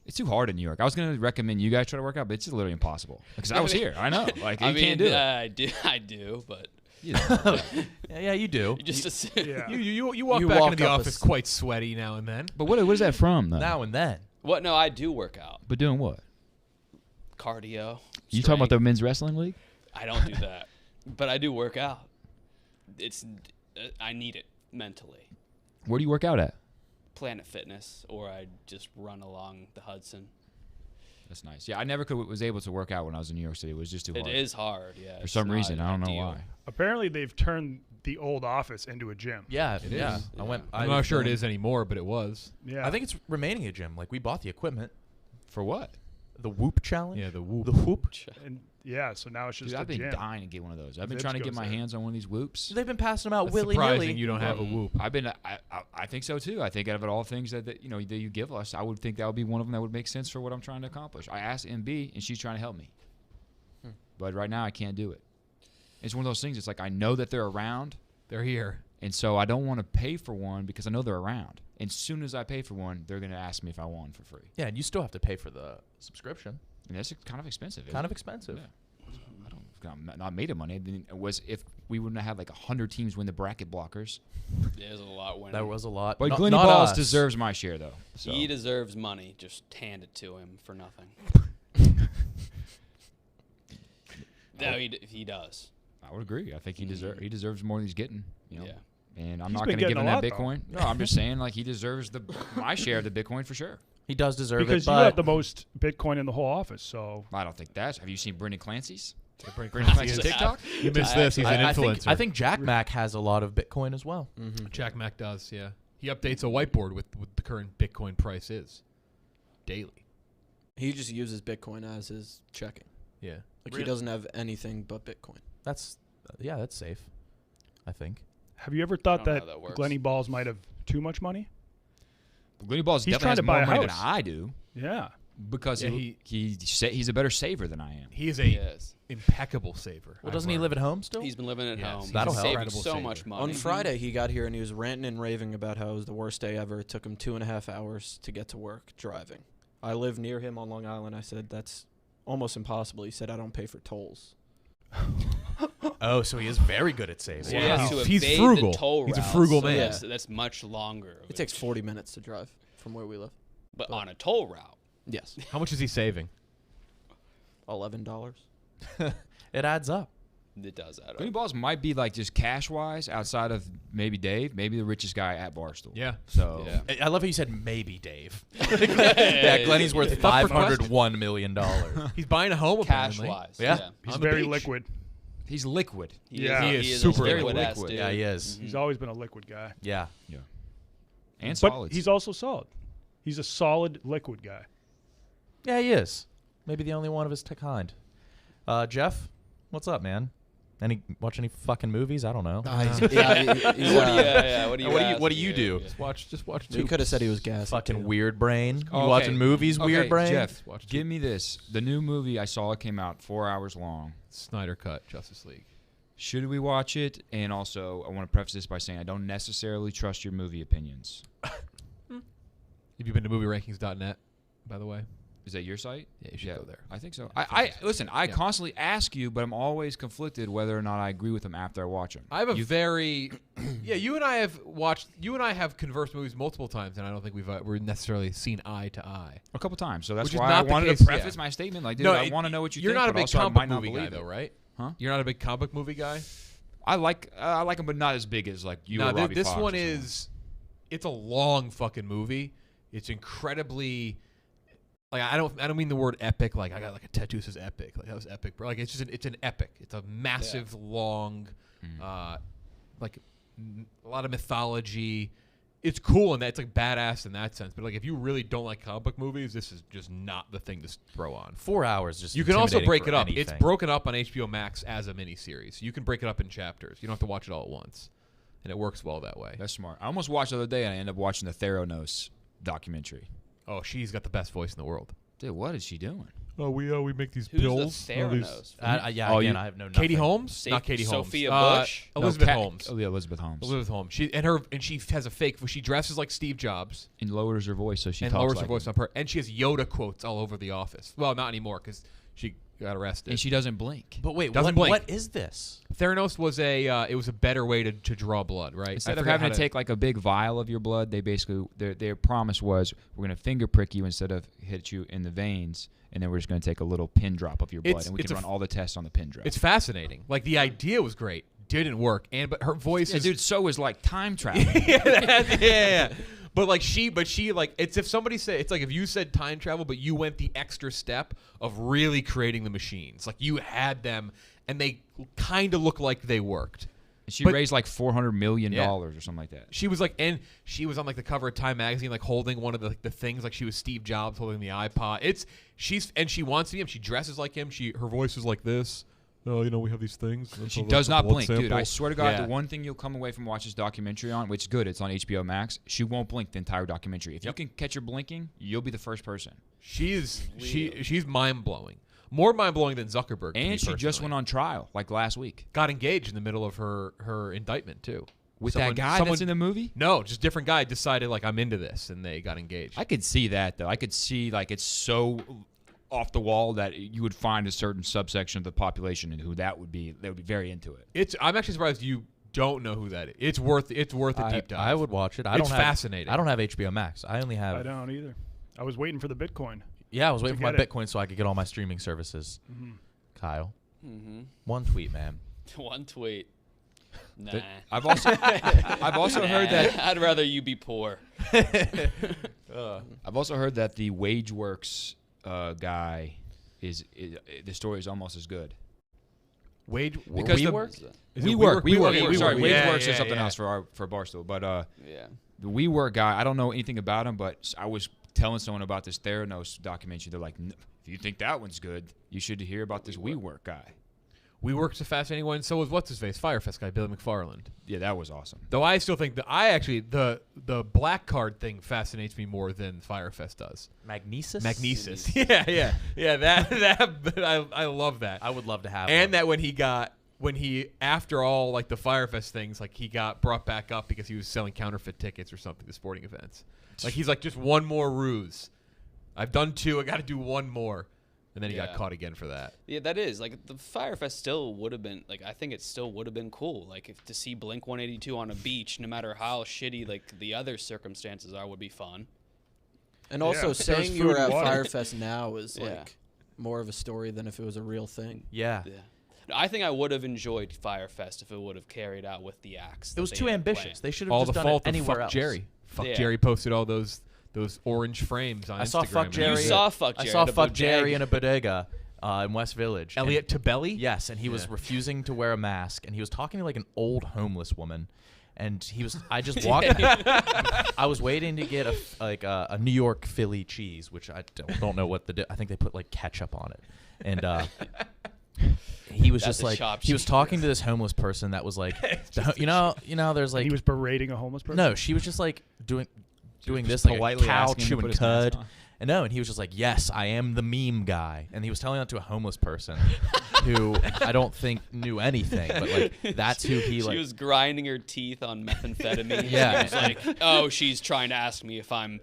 it's too hard in New York. I was gonna recommend you guys try to work out, but it's literally impossible because I was here. I know, like you can't do it. I do, but Yeah, you do. you just assume. Yeah. You walk You back walk into the up a office s- quite sweaty now and then. But what is that from though? Now and then. What? No, I do work out. But doing what? Cardio. You talking about strength. the men's wrestling league? I don't do that, but I do work out. I need it mentally. Where do you work out at? Planet Fitness, or I just run along the Hudson. That's nice. Yeah, I never was able to work out when I was in New York City. It was just too It hard. is hard, yeah. For it's some not reason. I don't know ideal. why. Apparently, they've turned the old office into a gym. Yeah, It yeah. is. I went. I'm not sure it is anymore, but it was. Yeah. I think it's remaining a gym. Like we bought the equipment. For what? The Whoop challenge. Yeah, the Whoop. The Whoop. And yeah, so now it's just Dude, a I've been gym. dying to get one of those. I've been Vips trying to get goes my there. hands on one of these whoops. They've been passing them out That's willy surprising nilly. you don't have a Whoop. I've been. I think so too. I think out of all things that you give us, I would think that would be one of them that would make sense for what I'm trying to accomplish. I asked MB, and she's trying to help me, but right now I can't do it. It's one of those things. It's like I know that they're around, They're here. And so I don't want to pay for one because I know they're around. And as soon as I pay for one, they're going to ask me if I want one for free. Yeah, and you still have to pay for the subscription. And that's kind of expensive. Kind of expensive. Yeah. I'm not made of money. Then it was if we wouldn't have had like 100 teams win the bracket blockers. There's a lot winning. There was a lot. But Not- Glenny not Balls us. deserves my share though. So. He deserves money. Just hand it to him for nothing. No, he does. I would agree. I think he deserves more than he's getting. You know? Yeah. And I'm He's not been going to give getting him a that lot, though. Bitcoin. No, I'm just saying like he deserves my share of the Bitcoin for sure. He does deserve Because it, you but have the most Bitcoin in the whole office, so I don't think that's. Have you seen Brendan Clancy's? Brendan Clancy's Clancy's TikTok? You missed this. He's an I influencer. think Jack Mack has a lot of Bitcoin as well. Jack Mack does, yeah. He updates a whiteboard with what the current Bitcoin price is daily. He just uses Bitcoin as his checking. Yeah. Like he doesn't have anything but Bitcoin. That's safe, I think. have you ever I thought don't know that how that works. Glenny Balls might have too much money? Glenny Balls He's definitely trying has to buy more a money than house. I do Yeah. because Yeah, he's a better saver than I am. He is a Yes. impeccable saver. Well, doesn't he live at home still? He's been living at Yes, home. he's That'll He's help. saving Incredible so saver. much money. On Friday, he got here and he was ranting and raving about how it was the worst day ever. It took him 2.5 hours to get to work driving. I live near him on Long Island. I said, that's almost impossible. He said, I don't pay for tolls. Oh, so he is very good at saving. So he Yeah, has he's- to he's evade frugal. The toll He's a route, frugal so man. That's much longer. of It takes 40 minutes to drive from where we live. But on a toll route. Yes. How much is he saving? $11. It adds up. It does add Glenny up. Balls might be like just cash wise outside of maybe Dave, maybe the richest guy at Barstool. Yeah. So Yeah. I love how you said maybe, Dave. Yeah, Glenny's worth It's up for $501 million. He's buying a home Cash apparently. wise. Yeah. He's On the very beach. liquid. he's liquid. Yeah. He He is is super a liquid. liquid-ass Liquid. dude. Yeah, he is. He's always been a liquid guy. Yeah. And But solids. he's also solid. He's a solid liquid guy. Yeah, he is. Maybe the only one of his kind. Jeff, what's up, man? Watch any fucking movies? I don't know. What do you What do you do? Just watch He could have said he was gassy. Fucking too. weird brain. You Okay. watching movies, weird Okay, brain? Jeff, Watch give me this. The new movie I saw came out 4 hours long. Snyder Cut, Justice League. Should we watch it? And also, I want to preface this by saying I don't necessarily trust your movie opinions. Have you been to movierankings.net, by the way? Is that your site? Yeah, you should go there. I think so. Yeah, I listen. I Yeah. constantly ask you, but I'm always conflicted whether or not I agree with them after I watch them. I have a very, yeah. You and I have conversed movies multiple times, and I don't think we're necessarily seen eye to eye. A couple times, so that's Which is why I not the wanted case, to preface yeah. my statement. Like, dude, No, I want to know what you You're think. not a but big also I comic might not movie guy, believe though, it. right? Huh? You're not a big comic movie guy. I like them, but not as big as like you or Robbie this Fox one or someone. is, it's a long fucking movie. It's incredibly, like I don't mean the word epic. Like I got like a tattoo that says epic. Like that was epic, bro. Like it's just it's an epic. It's a massive, long, like a lot of mythology. It's cool and that's like badass in that sense. But like if you really don't like comic book movies, this is just not the thing to throw on. 4 hours just You can also intimidating break for it up. anything. It's broken up on HBO Max as a miniseries. You can break it up in chapters. You don't have to watch it all at once, and it works well that way. That's smart. I almost watched the other day and I ended up watching the Theranos documentary. Oh, she's got the best voice in the world. Dude, what is she doing? Oh, we make these Who's the Theranos? Yeah, Oh, again, you- I have no Katie nothing. Holmes, not Katie Holmes. Sophia Bush? Elizabeth Holmes. Oh, yeah, Elizabeth Holmes. Elizabeth Holmes. She has a fake. She dresses like Steve Jobs And lowers her voice so she and talks lowers like her voice him. up her. And she has Yoda quotes all over the office. Well, not anymore because she got arrested. And she doesn't blink. But wait, Doesn't blink. what is this? Theranos was it was a better way to draw blood, right? Instead I of forgot having how to take like a big vial of your blood, they basically their promise was we're going to finger prick you instead of hit you in the veins, and then we're just going to take a little pin drop of your blood, and we it's can a run all the tests on the pin drop. It's fascinating. Like the idea was great, didn't work, but her voice yeah, is dude. So is like time travel. yeah. But she like it's if somebody said it's like if you said time travel, but you went the extra step of really creating the machines. Like you had them, and they kind of look like they worked. She But- raised like $400 million Yeah. or something like that. She was like, and she was on like the cover of Time magazine, like holding one of the things, like she was Steve Jobs holding the iPod. She wants to be him. She dresses like him. Her voice is like this. Oh, we have these things. She does not blink, dude. I swear to God, Yeah. the one thing you'll come away from watching this documentary on, which is good, it's on HBO Max. She won't blink the entire documentary. If you can catch her blinking, you'll be the first person. She's mind blowing. More mind-blowing than Zuckerberg. to me And she just personally. went on trial like last week Got engaged in the middle of her indictment, too. with that guy that's in the movie. No, just different guy decided, like, I'm into this, and they got engaged. I could see that though. I could see like it's so off the wall that you would find a certain subsection of the population and who that would be. They would be very into it. I'm actually surprised you don't know who that is. It's worth a deep dive. I would watch it. It's fascinating. I don't have HBO Max. I only have. I don't either. I was waiting for the Bitcoin. Yeah, I was waiting for my get it. Bitcoin so I could get all my streaming services. Kyle, Mm-hmm. one tweet, man. One tweet. Nah. I've also heard that I'd rather you be poor. I've also heard that the WageWorks guy is the story is almost as good. Because WeWork? Is it WeWork. Sorry, Yeah, WageWorks yeah, is something yeah. else for Barstool. But Yeah. the WeWork guy, I don't know anything about him, but I was telling someone about this Theranos documentary. They're like, if you think that one's good, you should hear about this WeWork guy. WeWork's a fascinating one. So was what's his face, Firefest guy, Billy McFarland. Yeah, that was awesome. Though I still think the black card thing fascinates me more than Firefest does. Magnesis? Magnesis. Yeah. That I love that. I would love to have And one. that when he after all like the Firefest things, like he got brought back up because he was selling counterfeit tickets or something to sporting events. Like he's like, just one more ruse. I've done 2. I got to do one more. And then he got Yeah. caught again for that. Yeah, that is like the Firefest still would have been like I think it still would have been cool. Like if to see Blink 182 on a beach, no matter how shitty like the other circumstances are, would be fun. And also, there's saying you food were and at water. Firefest now is Yeah. like more of a story than if it was a real thing. Yeah. Yeah. No, I think I would have enjoyed Firefest if it would have carried out with the acts. It that was they too had ambitious. planned. They should have All just the done fault it of anywhere Fuck else. Jerry. Fuck Yeah. Jerry posted all those orange frames on I Instagram. saw Fuck and Jerry. You everything. saw Fuck I Jerry saw at a Fuck Jerry bodega. in a bodega in West Village. And- Elliot Tabelli? Yes, and he was Yeah. refusing to wear a mask, and he was talking to like an old homeless woman, and he was. I just walked. I was waiting to get a New York Philly cheese, which I don't know what I think they put like ketchup on it, and he was That's just a like chopped he was cheese. talking to this homeless person that was like, you know, there's like He was berating a homeless person. no, she was just like doing just this like a politely cow asking him to chewing put his mask cud. on. And no, and he was just like, yes, I am the meme guy. And he was telling that to a homeless person who I don't think knew anything, but like that's who he like. She was grinding her teeth on methamphetamine. Yeah. She was like, oh, she's trying to ask me if I'm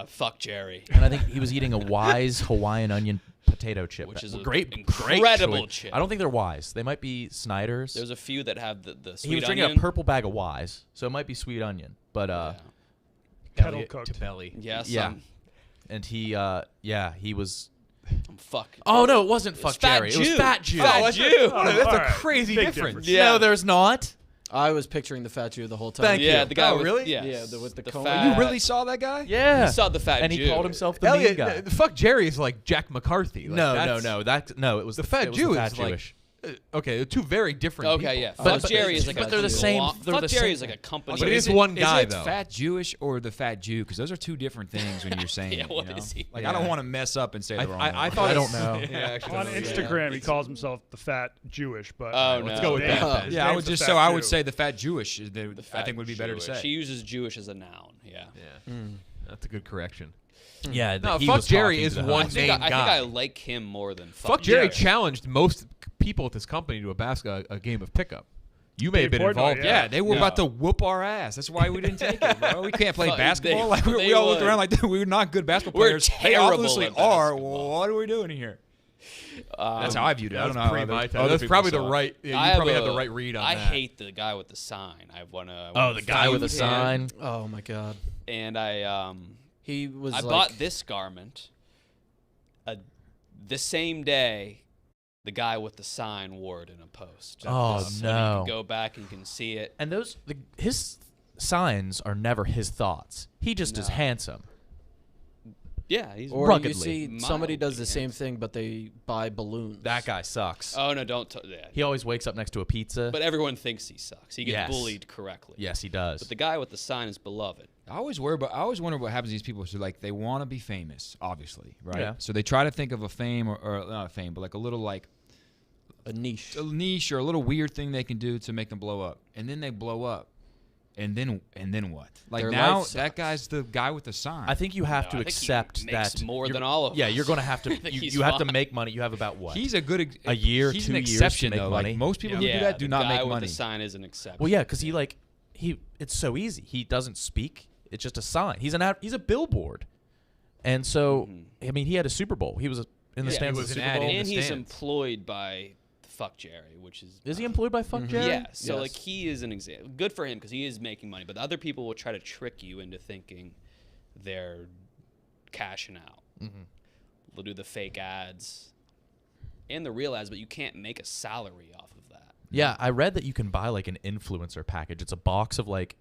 Fuck Jerry. And I think he was eating a Wise Hawaiian onion potato chip, Which is a great, incredible great choice. chip. I don't think they're Wise. They might be Snyder's. There's a few that have the sweet he was drinking onion. a purple bag of Wise, so it might be sweet onion. But Kettle Elliot cooked. Tabelli. Yes. yeah, and he he was. Fuck. Oh no, it wasn't Fuck Fat Jerry. It was Jew. Fat Jew. Fat Jew. Oh, That's all a right. crazy Big difference. Yeah. No, there's not. I was picturing the fat Jew the whole time. Thank Yeah, you. the guy Oh, with really? Yeah, with the cone. fat, You really saw that guy? Yeah, You saw the fat and Jew. he called himself the meme Elliot, guy. Fuck Jerry is like Jack McCarthy. Like, No, that's- no. It was The Fat it was Jew the Fat is like Jewish. Okay, they're two very different. Okay, people. yeah. But- Fuck Jerry is like but a they're the same- they're Fuck the Jerry same- is like a company. But it is it- one guy, is it though. Fat Jewish or the Fat Jew? Because those are two different things when you're saying Yeah, it. what You know? is he? Like Yeah. I don't want to mess up and say the wrong. I one. thought I don't it's- know. Yeah, I actually On don't know. Instagram, he calls himself the fat Jewish, but Oh, Let's no. go with His that. name- then. his Yeah, I name's would the just Fat I would Jew. say the Fat Jewish. I The think fat would be better to Jewish. say. She uses Jewish as a noun. Yeah. Yeah, that's a good correction. Yeah, No, he Fuck was Jerry talking is to the one host. I think main I guy. like him more than Fuck Jerry Jerry. challenged most people at this company to a game of pickup. You may have been Dave Portnoy, involved. yeah. Yeah, they were Yeah. about to whoop our ass. That's why we didn't take it, bro. We can't play Fuck, basketball. they- Like we they all looked would. around like we were not good basketball We're players. They terrible obviously at are. basketball. What are we doing here? That's how I viewed it. I That don't was know how pre other- my time. other That's people probably the saw it. right. Yeah, I you probably have have the a- right read on I that. hate the guy with the sign. I wanna. Oh, the guy with the feud sign. him, Oh my god. And I He was I like, bought this garment. The same day, the guy with the sign wore it in a post. Oh, So no. You can go back and you can see it. And his signs are never his thoughts. He just is No. handsome. Yeah, he's. Or ruggedly. you see somebody does the Mildly same handsome. thing, but they buy balloons. That guy sucks. Oh no, don't. Yeah. He always wakes up next to a pizza. But everyone thinks he sucks. He gets Yes. bullied correctly. Yes, he does. But the guy with the sign is beloved. I always wonder what happens to these people. So like they want to be famous, obviously, right? Yeah. So they try to think of a fame or not a fame, but like a little like a niche. a niche or a little weird thing they can do to make them blow up, and then they blow up, And then what? Like Their now, life that sucks. guy's the guy with the sign. I think you have No, to I think he accept makes that more you're- than all of Yeah, us. you're going to have to. I think he's You have to fine. make money. You have about what? He's a good A year, he's 2 an years to exception make though. money? Like most people who yeah, do that do the not guy make with money. the sign is an exception. Well, yeah, because it's so easy. He doesn't speak. It's just a sign. He's a billboard, and so I mean, he had a Super Bowl. He was in the Yeah, stands he of was the an Super ad Bowl. in and the he's stands. employed by Fuck Jerry, which is Is he employed by Fuck Jerry? Yeah, so Yes. like he is an example. Good for him because he is making money, but other people will try to trick you into thinking they're cashing out. They'll do the fake ads and the real ads, but you can't make a salary off of that. Yeah, I read that you can buy like an influencer package. It's a box of like,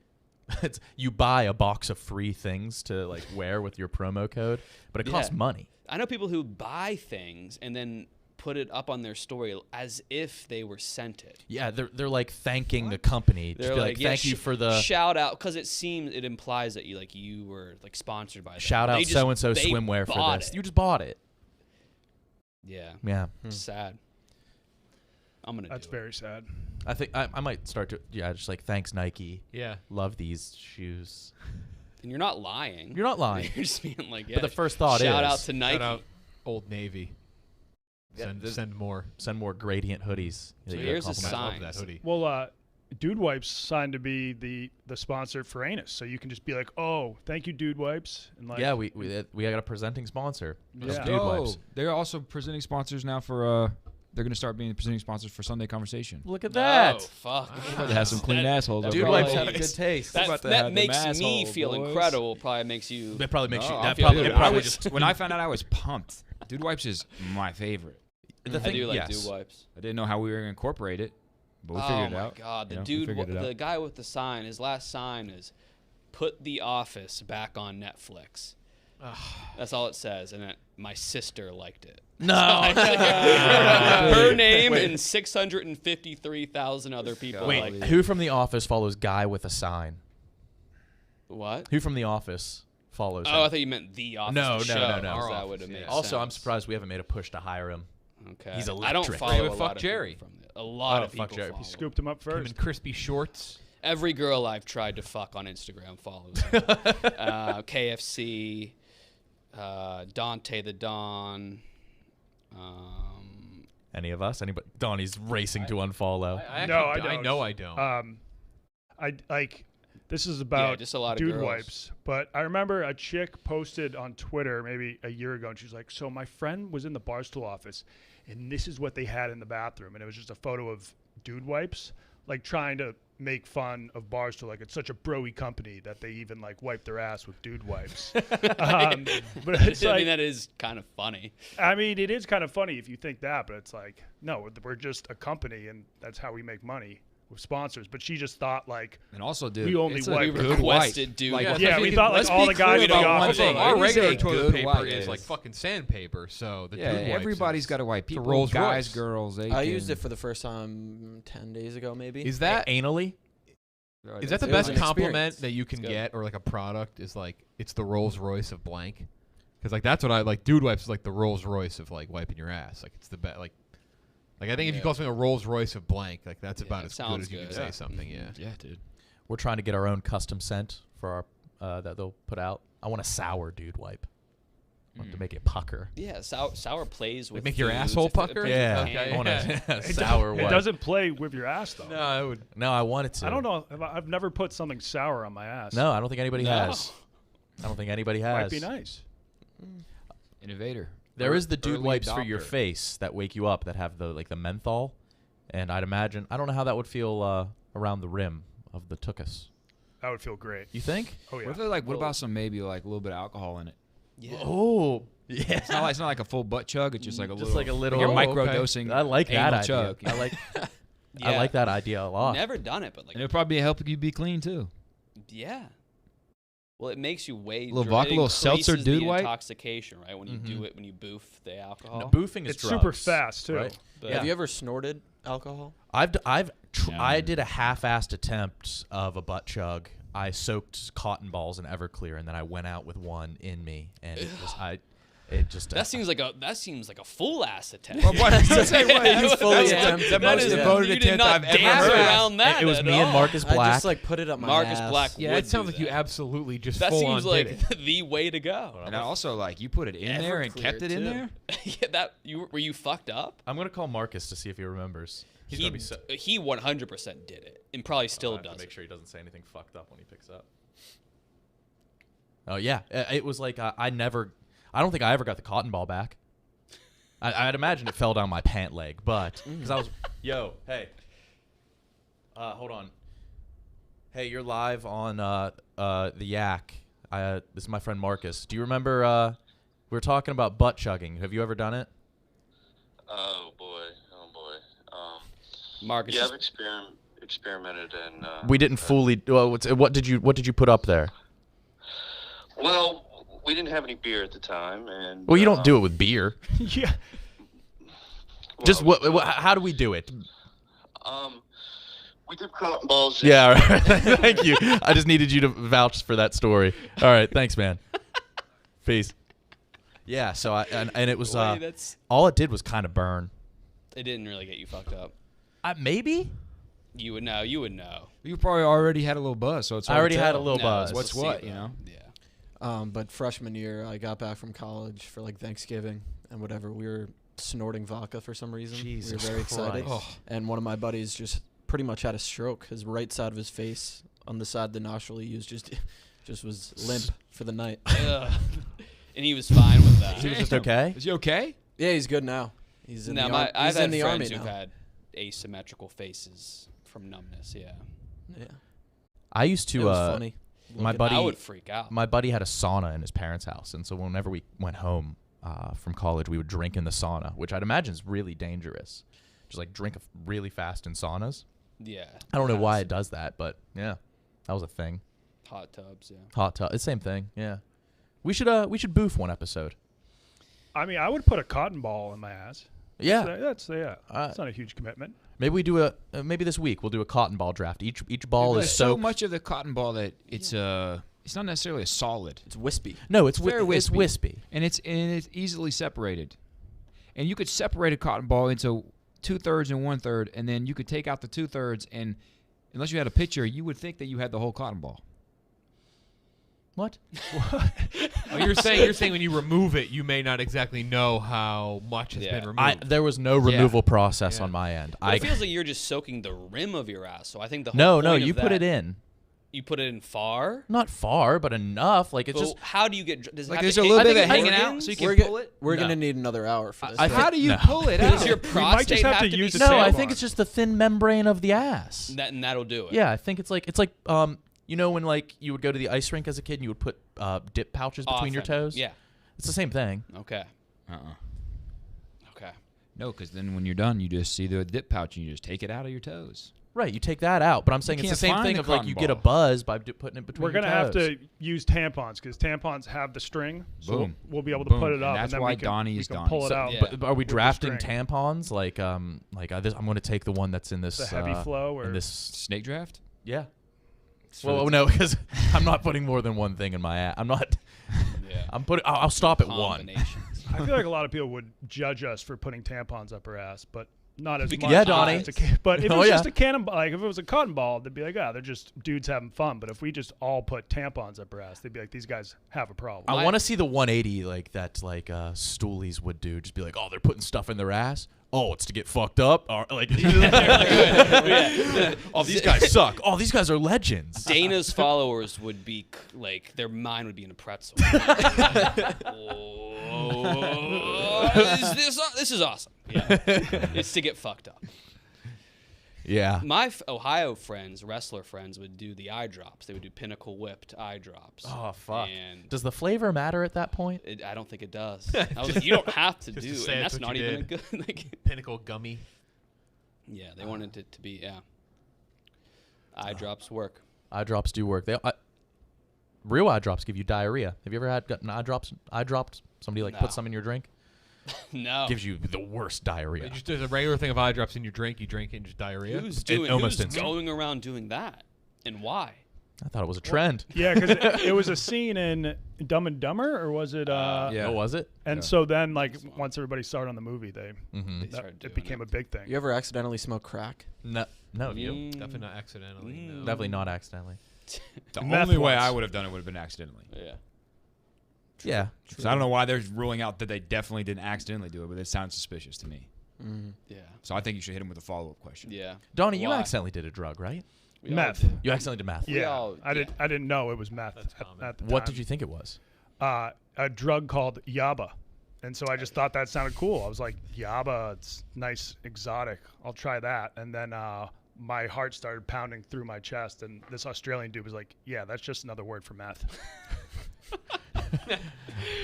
you buy a box of free things to like wear with your promo code, but it costs Yeah. money. I know people who buy things and then put it up on their story as if they were sent it. Yeah, they're like thanking the company. Just They're be like, yeah, thank you for the shout out, because it implies that you were like sponsored by them. shout They out just- so and so they swimwear for bought this. it. You just bought it. Yeah, Yeah, sad. I'm gonna. That's do it. very sad. I think I might start to just like thanks Nike. Yeah. Love these shoes. And you're not lying. You're not lying. You're just being like, yeah. But the first thought shout is out to Nike. Shout out Old Navy. Send more. send more gradient hoodies. So that you here's a compliment. I love sign. that hoodie. Well, Dude Wipes signed to be the sponsor for Anus, so you can just be like, "Oh, thank you, Dude Wipes," and like, Yeah, we got a presenting sponsor. of Yeah. Dude Wipes. They're also presenting sponsors now for. They're going to start being presenting sponsors for Sunday Conversation. Look at Oh, that. fuck. They have some clean assholes. that over Dude there. Wipes probably- have good taste. About That, to that have them makes me asshole feel boys. incredible. Probably makes you. That probably makes you. No, That I feel probably, good. it I probably was- just. when I found out, I was pumped. Dude Wipes is my favorite. The I thing, do like yes. Dude Wipes. I didn't know how we were going to incorporate it, but we Oh figured it my out. god, the You know, we dude, figured it out. the guy with the sign. His last sign is, "Put The Office back on Netflix." That's all it says, and my sister liked it. No. Her name and 653,000 other people. Wait, liked it. who from The Office follows Guy with a sign? What? Who from The Office follows him? Oh, I thought you meant The Office. No, the no, show, no, no. 'cause Our That would have Office, made yeah. Also, I'm sense. surprised we haven't made a push to hire him. Okay. He's I don't electric. follow Same a with lot Fuck of Jerry. people from it. A lot Oh, of people Fuck Jerry. follow he him. scooped him up Him first. in crispy shorts. Every girl I've tried to fuck on Instagram follows him. KFC, Dante the Don. Any of us? Anybody? Donnie's racing to unfollow. No, I I don't. know I don't. I like. This is Yeah, about just a lot of Dude girls. Wipes, but I remember a chick posted on Twitter maybe a year ago, and she's like, "So my friend was in the Barstool office, and this is what they had in the bathroom, and it was just a photo of Dude Wipes, like trying to make fun of Barstool, like it's such a broy company that they even like wipe their ass with Dude Wipes." But it's I like, mean, that is kind of funny. I mean, it is kind of funny if you think that, but it's like, no, we're just a company, and that's how we make money with sponsors. But she just thought like, And also, dude, We only it's a wipe. We good requested wipe. Dude Like, Wipes. yeah, we thought like let's all be the guys clear in the about one office. thing. are Our like, regular a toilet good paper wipe is is- like fucking sandpaper. So the Yeah, Dude Wipes everybody's is got to wipe. a People, Rolls guys, Royce. girls. They I can- used it for the first time 10 days ago, maybe. Is that Anally? is that the It was best an compliment experience. that you can It's good. get, or like a product is like it's the Rolls Royce of blank? Because like that's what I like. Dude Wipes is like the Rolls Royce of like wiping your ass. Like it's the best. Like I think if you Yeah. call something a Rolls Royce of blank, like that's Yeah, about it as good sounds as you can good. say Yeah. something. Yeah. Yeah, dude. We're trying to get our own custom scent for our that they'll put out. I want a sour Dude Wipe. I want to make it pucker. Yeah, sour plays with make your foods. asshole It pucker? brings Yeah, the Okay. I want can. a sour It wipe. doesn't play with your ass though. No, I would. No, I want it to. I don't know. I've never put something sour on my ass. No, I don't think anybody No. has. I don't think anybody has. Might be nice. Innovator. There is the Dude Early Wipes for your adopter. face that wake you up that have the like the menthol, and I'd imagine I don't know how that would feel around the rim of the tuchus. That would feel great. You think? Oh yeah. What if they're like? What Well- about some maybe like a little bit of alcohol in it? Yeah. Oh, yeah. It's not like a full butt chug. It's just like a Just little. like a little- You're Oh, micro okay. dosing. I like that anal idea. chug. I like Yeah. I like that idea a lot. Never done it, but like, And it'll probably help you be clean too. yeah. Well, it makes you way. Little dr- vodka, it little seltzer increases Dude the Wipe? intoxication, right? When you do Mhm. it, when you boof the alcohol. No, boofing is It's super drugs, fast too. right? But Have you ever snorted alcohol? I No. did a half-assed attempt of a butt chug. I soaked cotton balls in Everclear, and then I went out with one in me, and it was It just That seems like a full ass attempt. He's fully That's attempted. the most is- devoted you did attempt not I've ever dance heard. around that. it was at me and all. Marcus I Black. just like put it up my Marcus ass. Black. Yeah, would it sounds do like you that. absolutely just That full seems on like did it. the way to go. And I also like you put it in there and kept it in too. there. Yeah, that were you fucked up? I'm gonna call Marcus to see if he remembers. He's gonna be so. He 100% did it, and probably still I have to does. make sure he doesn't say anything fucked up when he picks up. Oh yeah, it was like I don't think I ever got the cotton ball back. I'd imagine it fell down my pant leg, but because I was, hey, hold on, hey, you're live on the Yak. This is my friend Marcus. Do you remember we were talking about butt chugging? Have you ever done it? Oh boy. Marcus, Yeah, I've experimented and. We didn't fully. Well, what did you put up there? Well, we didn't have any beer at the time, and. Well, you don't do it with beer. Yeah. Just well, what? How do we do it? We did cotton balls. in- Yeah, all right. Thank you. I just needed you to vouch for that story. All right, thanks, man. Peace. Yeah. So and it was Boy, that's all it did was kind of burn. it. Didn't really get you fucked up. Maybe. You would know. You would know. You probably already had a little buzz, so it's. I hard already to had a tell. little No, buzz. it's What's placebo. what, you know? Yeah. But freshman year, I got back from college for like Thanksgiving and whatever. We were snorting vodka for some reason. Jesus we were very excited. Christ. And one of my buddies just pretty much had a stroke. His right side of his face, on the side of the nostril he used, just was limp for the night. Ugh. And he was fine with that. He was just okay. Is he okay? Yeah, he's good now. He's in Now, the, I've he's had in the army friends who've now. had asymmetrical faces from numbness. Yeah. Yeah, I used it to. was funny. My Looking- buddy. I would freak out. My buddy had a sauna in his parents' house, and so whenever we went home from college, we would drink in the sauna, which I'd imagine is really dangerous. Just like drink really fast in saunas. Yeah. I don't know why Yes. it does that, but yeah, that was a thing. Hot tubs. Yeah. Hot tub, it's the same thing. Yeah, we should boof one episode. I mean, I would put a cotton ball in my ass. Yeah, That's it's not a huge commitment. maybe we do maybe this week we'll do a cotton ball draft. Each ball There's is so soaked. much of the cotton ball that it's not necessarily a solid, It's wispy. No, it's very it's wispy. wispy. and it's easily separated. And you could separate a cotton ball into 2/3 and 1/3, and then you could take out the 2/3, and unless you had a pitcher, you would think that you had the whole cotton ball. What? Oh, you're saying when you remove it, you may not exactly know how much has Yeah. been removed. There was no removal process Yeah. on my end. But it feels like you're just soaking the rim of your ass. So I think the whole no, point you of put that- it in. You put it in far. Not far, but enough. Like it's But just. how do you get? Does it Like have there's to a hit little the bit of it hanging out, organs? so you can We're, pull it. we're No. gonna need another hour for this. I How think- do you no. pull it Does out? your might prostate just have to to be use a No, I tampon. think it's just the thin membrane of the ass. and that'll do it. Yeah, I think it's like you know when like you would go to the ice rink as a kid and you would put dip pouches between your Often. toes. Yeah. It's the same thing. Okay. Uh-uh. Okay. No, because then when you're done, you just see the dip pouch and you just take it out of your toes. Right, you take that out, but I'm saying it's the can't same find thing the of like cotton you get a ball. buzz by putting it between We're your gonna have toes. to use tampons because tampons have the string, so Boom. we'll be able to Boom. put it And up. that's then why we can, Donnie we is can Donnie. pull it So- out. Yeah. But are we with the drafting string. tampons? Like I'm going to take the one that's in this The heavy flow or in this Snake draft? yeah. For Well, the- no, because I'm not putting more than one thing in my ass. I'm not. Yeah. I'm putting. I'll stop at one. Combinations. I feel like a lot of people would judge us for putting tampons up our ass, but not as Because- much. Yeah, as Donnie. just a but if it Oh, was yeah. just a cannonball, like if it was a cotton ball, they'd be like, they're just dudes having fun. But if we just all put tampons up our ass, they'd be like, these guys have a problem. I want to see the 180 like that, like stoolies would do. Just be like, oh, they're putting stuff in their ass. Oh, it's to get fucked up. Or like, oh, these guys suck. Oh, these guys are legends. Dana's followers would be like their mind would be in a pretzel. This is awesome. Yeah. It's to get fucked up. Yeah. My Ohio friends, wrestler friends, would do the eye drops. They would do Pinnacle Whipped eye drops. Oh fuck. And Does the flavor matter at that point? I don't think it does. I was like, you don't have to Just do to it. say And it's that's what not you even a did. good. Like, Pinnacle gummy. yeah, they wanted it to be. Yeah. Eye drops work. Eye drops do work. Real eye drops give you diarrhea. Have you ever gotten eye drops? Eye dropped? Somebody like No. put some in your drink? No. Gives you the worst diarrhea. Just there's a regular thing of eye drops in your drink. You drink it and just diarrhea. Who's It doing? almost Who's instant. going around doing that? And why? I thought it was a trend. Yeah, because it was a scene in Dumb and Dumber, or was it? Yeah. Oh, was it? And so then, like, once everybody started on the movie, started doing it became a big thing. You ever accidentally smoke crack? No, you. Definitely not accidentally. No. Definitely not accidentally. The Meth only way once. I would have done it would have been accidentally. Yeah. Yeah. So I don't know why they're ruling out that they definitely didn't accidentally do it, but it sounds suspicious to me. Yeah. So I think you should hit him with a follow-up question. Yeah. Donnie, you Why? accidentally did a drug, right? We all Meth. did. You accidentally did meth. Yeah, all- I didn't know it was meth That's at common. the What time. did you think it was? A drug called Yaba. And so I just thought that sounded cool. I was like, Yaba, it's nice, exotic. I'll try that. And then my heart started pounding through my chest. And this Australian dude was like, yeah, that's just another word for meth.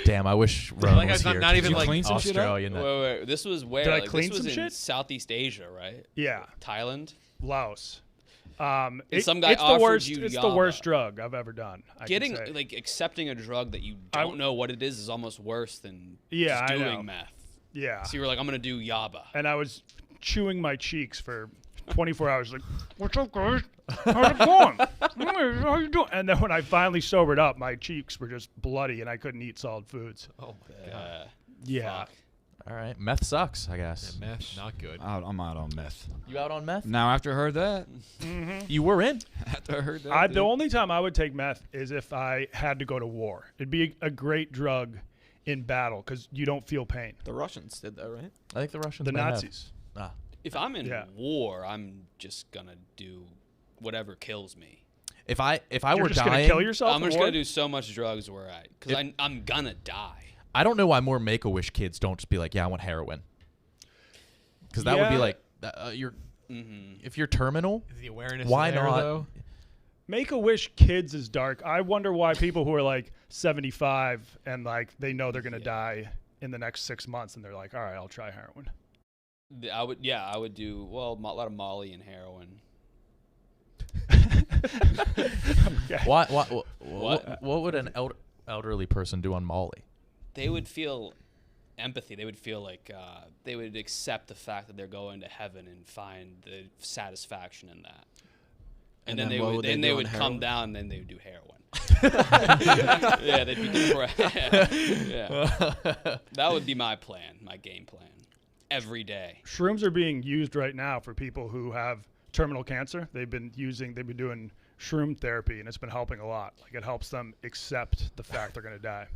Damn, I wish Ron like was it's not- here. not 'cause even he's like clean some shit up? Australian. that- Wait. This was where? Did I Like, clean this was some in shit? Southeast Asia, right? Yeah, Thailand. Laos. Some guy it's the offered worst. you It's the Yaba. worst drug I've ever done. I Getting can say. like accepting a drug that you I don't know what it is almost worse than Yeah, just I doing know. meth. Yeah, So you were like, I'm gonna do Yaba. and I was chewing my cheeks for 24 hours. Like, what's up, guys? How's it going? How you doing? And then when I finally sobered up, my cheeks were just bloody, and I couldn't eat solid foods. Oh my god. Yeah. Fuck. All right, meth sucks, I guess. Yeah, meth, not good. I'm out on meth. You out on meth? Now, after I heard that, You were in. after I heard that, The only time I would take meth is if I had to go to war. It'd be a great drug in battle because you don't feel pain. The Russians did that, right? I think the Russians. The might have. Nazis. Ah. If I'm in Yeah. war, I'm just gonna do whatever kills me. If I You're were just dying, gonna kill yourself. I'm in just war? gonna do so much drugs where because I'm gonna die. I don't know why more Make-A-Wish kids don't just be like, yeah, I want heroin. Because that would be Yeah. like, you're if you're terminal, Is the awareness why there, not? though? Make-A-Wish kids is dark. I wonder why people who are like 75 and like they know they're gonna die in the next 6 months and they're like, all right, I'll try heroin. I would do a lot of Molly and heroin. why, What? what would an elderly person do on Molly? They would feel empathy. They would feel like they would accept the fact that they're going to heaven and find the satisfaction in that. And then what would they do would on come heroin? down, and then they would do heroin. Yeah, they'd be depressed. Yeah, that would be my plan, my game plan, every day. Shrooms are being used right now for people who have terminal cancer. They've been doing shroom therapy, and it's been helping a lot. Like it helps them accept the fact they're gonna die.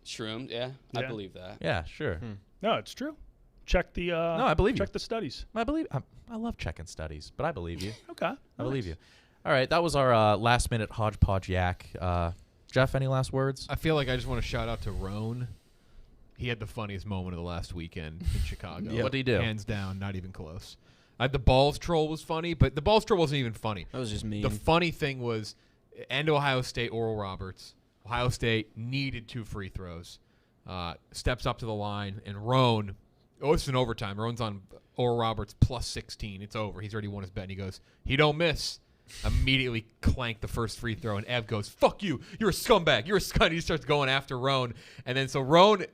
Shrooms, yeah, I Yeah. believe that. Yeah, sure. No, it's true. Check the No, I believe you. check the studies. I believe. I love checking studies, but I believe you. Okay. I believe you. All right, that was our last minute hodgepodge yak. Jeff, any last words? I feel like I just want to shout out to Roan. He had the funniest moment of the last weekend in Chicago. What'd he do? Hands down, not even close. The balls troll was funny, but the balls troll wasn't even funny. That was just mean. The funny thing was, and Ohio State, Oral Roberts. Ohio State needed 2 free throws. Steps up to the line, and Roan, it's an overtime. Roan's on Oral Roberts plus 16. It's over. He's already won his bet, and he goes, he don't miss. Immediately clanked the first free throw, and Ev goes, fuck you. You're a scumbag. You're a scumbag. He starts going after Roan. And then so Roan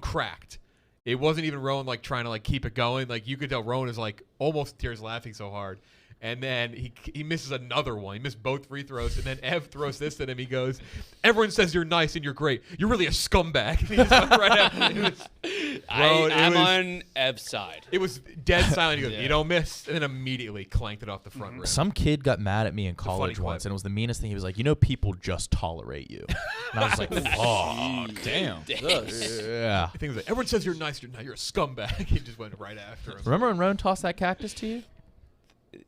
cracked. It wasn't even Roan like trying to like keep it going. Like you could tell Roan is like almost tears laughing so hard. And then he misses another one. He missed both free throws. And then Ev throws this at him. He goes, everyone says you're nice and you're great. You're really a scumbag. And he just went right after him. I'm on Ev's side. It was dead silent. He goes, Yeah. you don't miss. And then immediately clanked it off the front rim. Some kid got mad at me in funny college clip. once, and it was the meanest thing. He was like, people just tolerate you. And I was like, oh, damn. yeah. The thing was like, everyone says you're nice. You're a scumbag. He just went right after him. Remember when Roan tossed that cactus to you?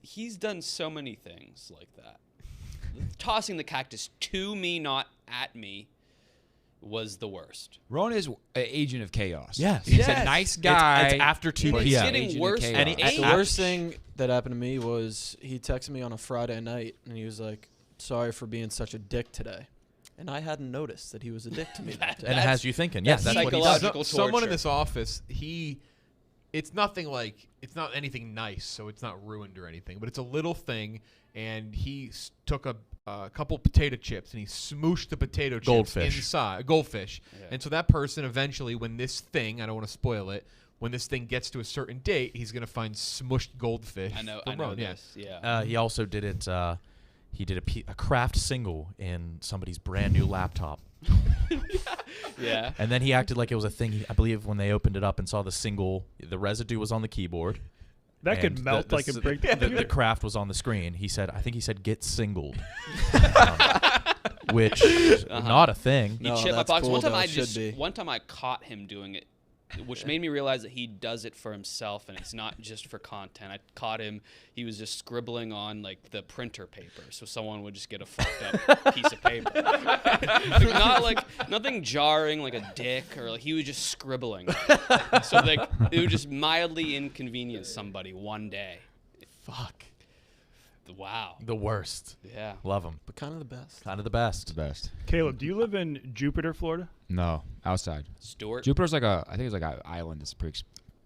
He's done so many things like that. Tossing the cactus to me, not at me, was the worst. Ron is an agent of chaos. Yes. He's Yes. a nice guy. It's after 2 but It's he's p.m. an getting agent of worse. chaos. And The I- worst thing that happened to me was he texted me on a Friday night, and he was like, sorry for being such a dick today. And I hadn't noticed that he was a dick to me that day. And it has you thinking. Yes, that's what he does. psychological Someone in torture. this office, it's nothing like, it's not anything nice, so it's not ruined or anything, but it's a little thing, and he took a couple potato chips and he smooshed the potato chips Goldfish. inside, goldfish. Yeah. And so that person eventually, when this thing, I don't want to spoil it, when this thing gets to a certain date, he's going to find smushed goldfish. I know from Roan. Yeah. this. Yeah. He also did it. he did a craft single in somebody's brand new laptop. Yeah. And then he acted like it was a thing. I believe when they opened it up and saw the single, the residue was on the keyboard. That could and melt like a break. The craft was on the screen. I think he said, "Get singled," which not a thing. He No, chipped my that's box. cool, One time though. I It should be. one time I caught him doing it, which made me realize that he does it for himself and it's not just for content. I caught him. He was just scribbling on like the printer paper, so someone would just get a fucked up piece of paper. Not like nothing jarring like a dick or like he was just scribbling. So like it would just mildly inconvenience somebody one day. Fuck. Wow. The worst. Yeah. Love them. But kind of the best. Kind of the best. The best. Caleb, do you live in Jupiter, Florida? No, outside. Stuart. Jupiter's like I think it's like an island. It's pretty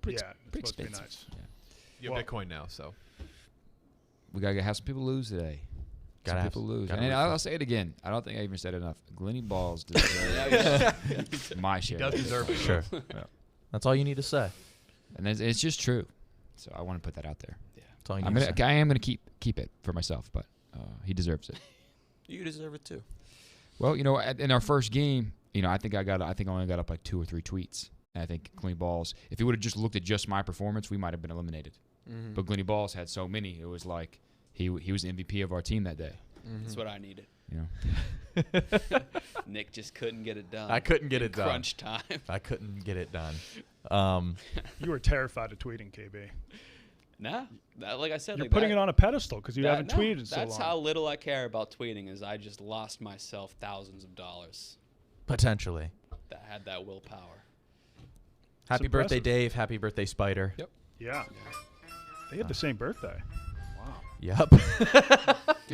Yeah, it's pretty supposed to be expensive. nice. You have Bitcoin now, so. We gotta have some people lose today. Gotta Some have- people lose. gotta And root I'll say it again. I don't think I even said it enough. Glenny Balls deserves my share. He does deserve it. Sure. That's all you need to say. And it's just true. So I want to put that out there. That's all you need to say. I am gonna keep it for myself, but he deserves it. You deserve it too. Well, you know, in our first game, you know, I think I only got up like 2 or 3 tweets. And I think Glenny Balls, if he would have just looked at just my performance, we might have been eliminated. Mm-hmm. But Glenny Balls had so many, it was like he was the MVP of our team that day. That's what I needed. You know, Nick just couldn't get it done. I couldn't get in it done. Crunch time. I couldn't get it done. You were terrified of tweeting, KB. Nah, like I said, You're like putting that, it on a pedestal because you that- haven't no, tweeted in so long. That's how little I care about tweeting. Is I just lost myself thousands of dollars Potentially. that had that willpower. Happy birthday, impressive. Dave. Happy birthday, Spider. Yep. Yeah. They had the same birthday. Wow. Yep.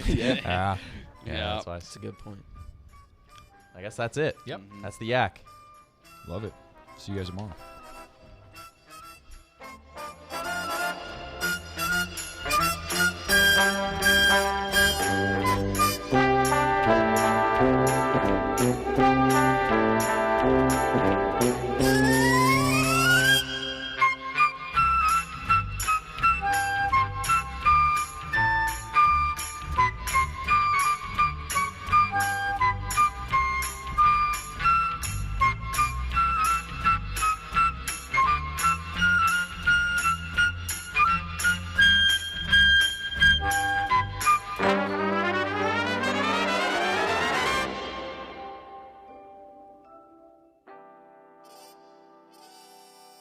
Yeah. Yeah, that's why. That's a good point. I guess that's it. Yep. That's the yak. love it. See you guys tomorrow.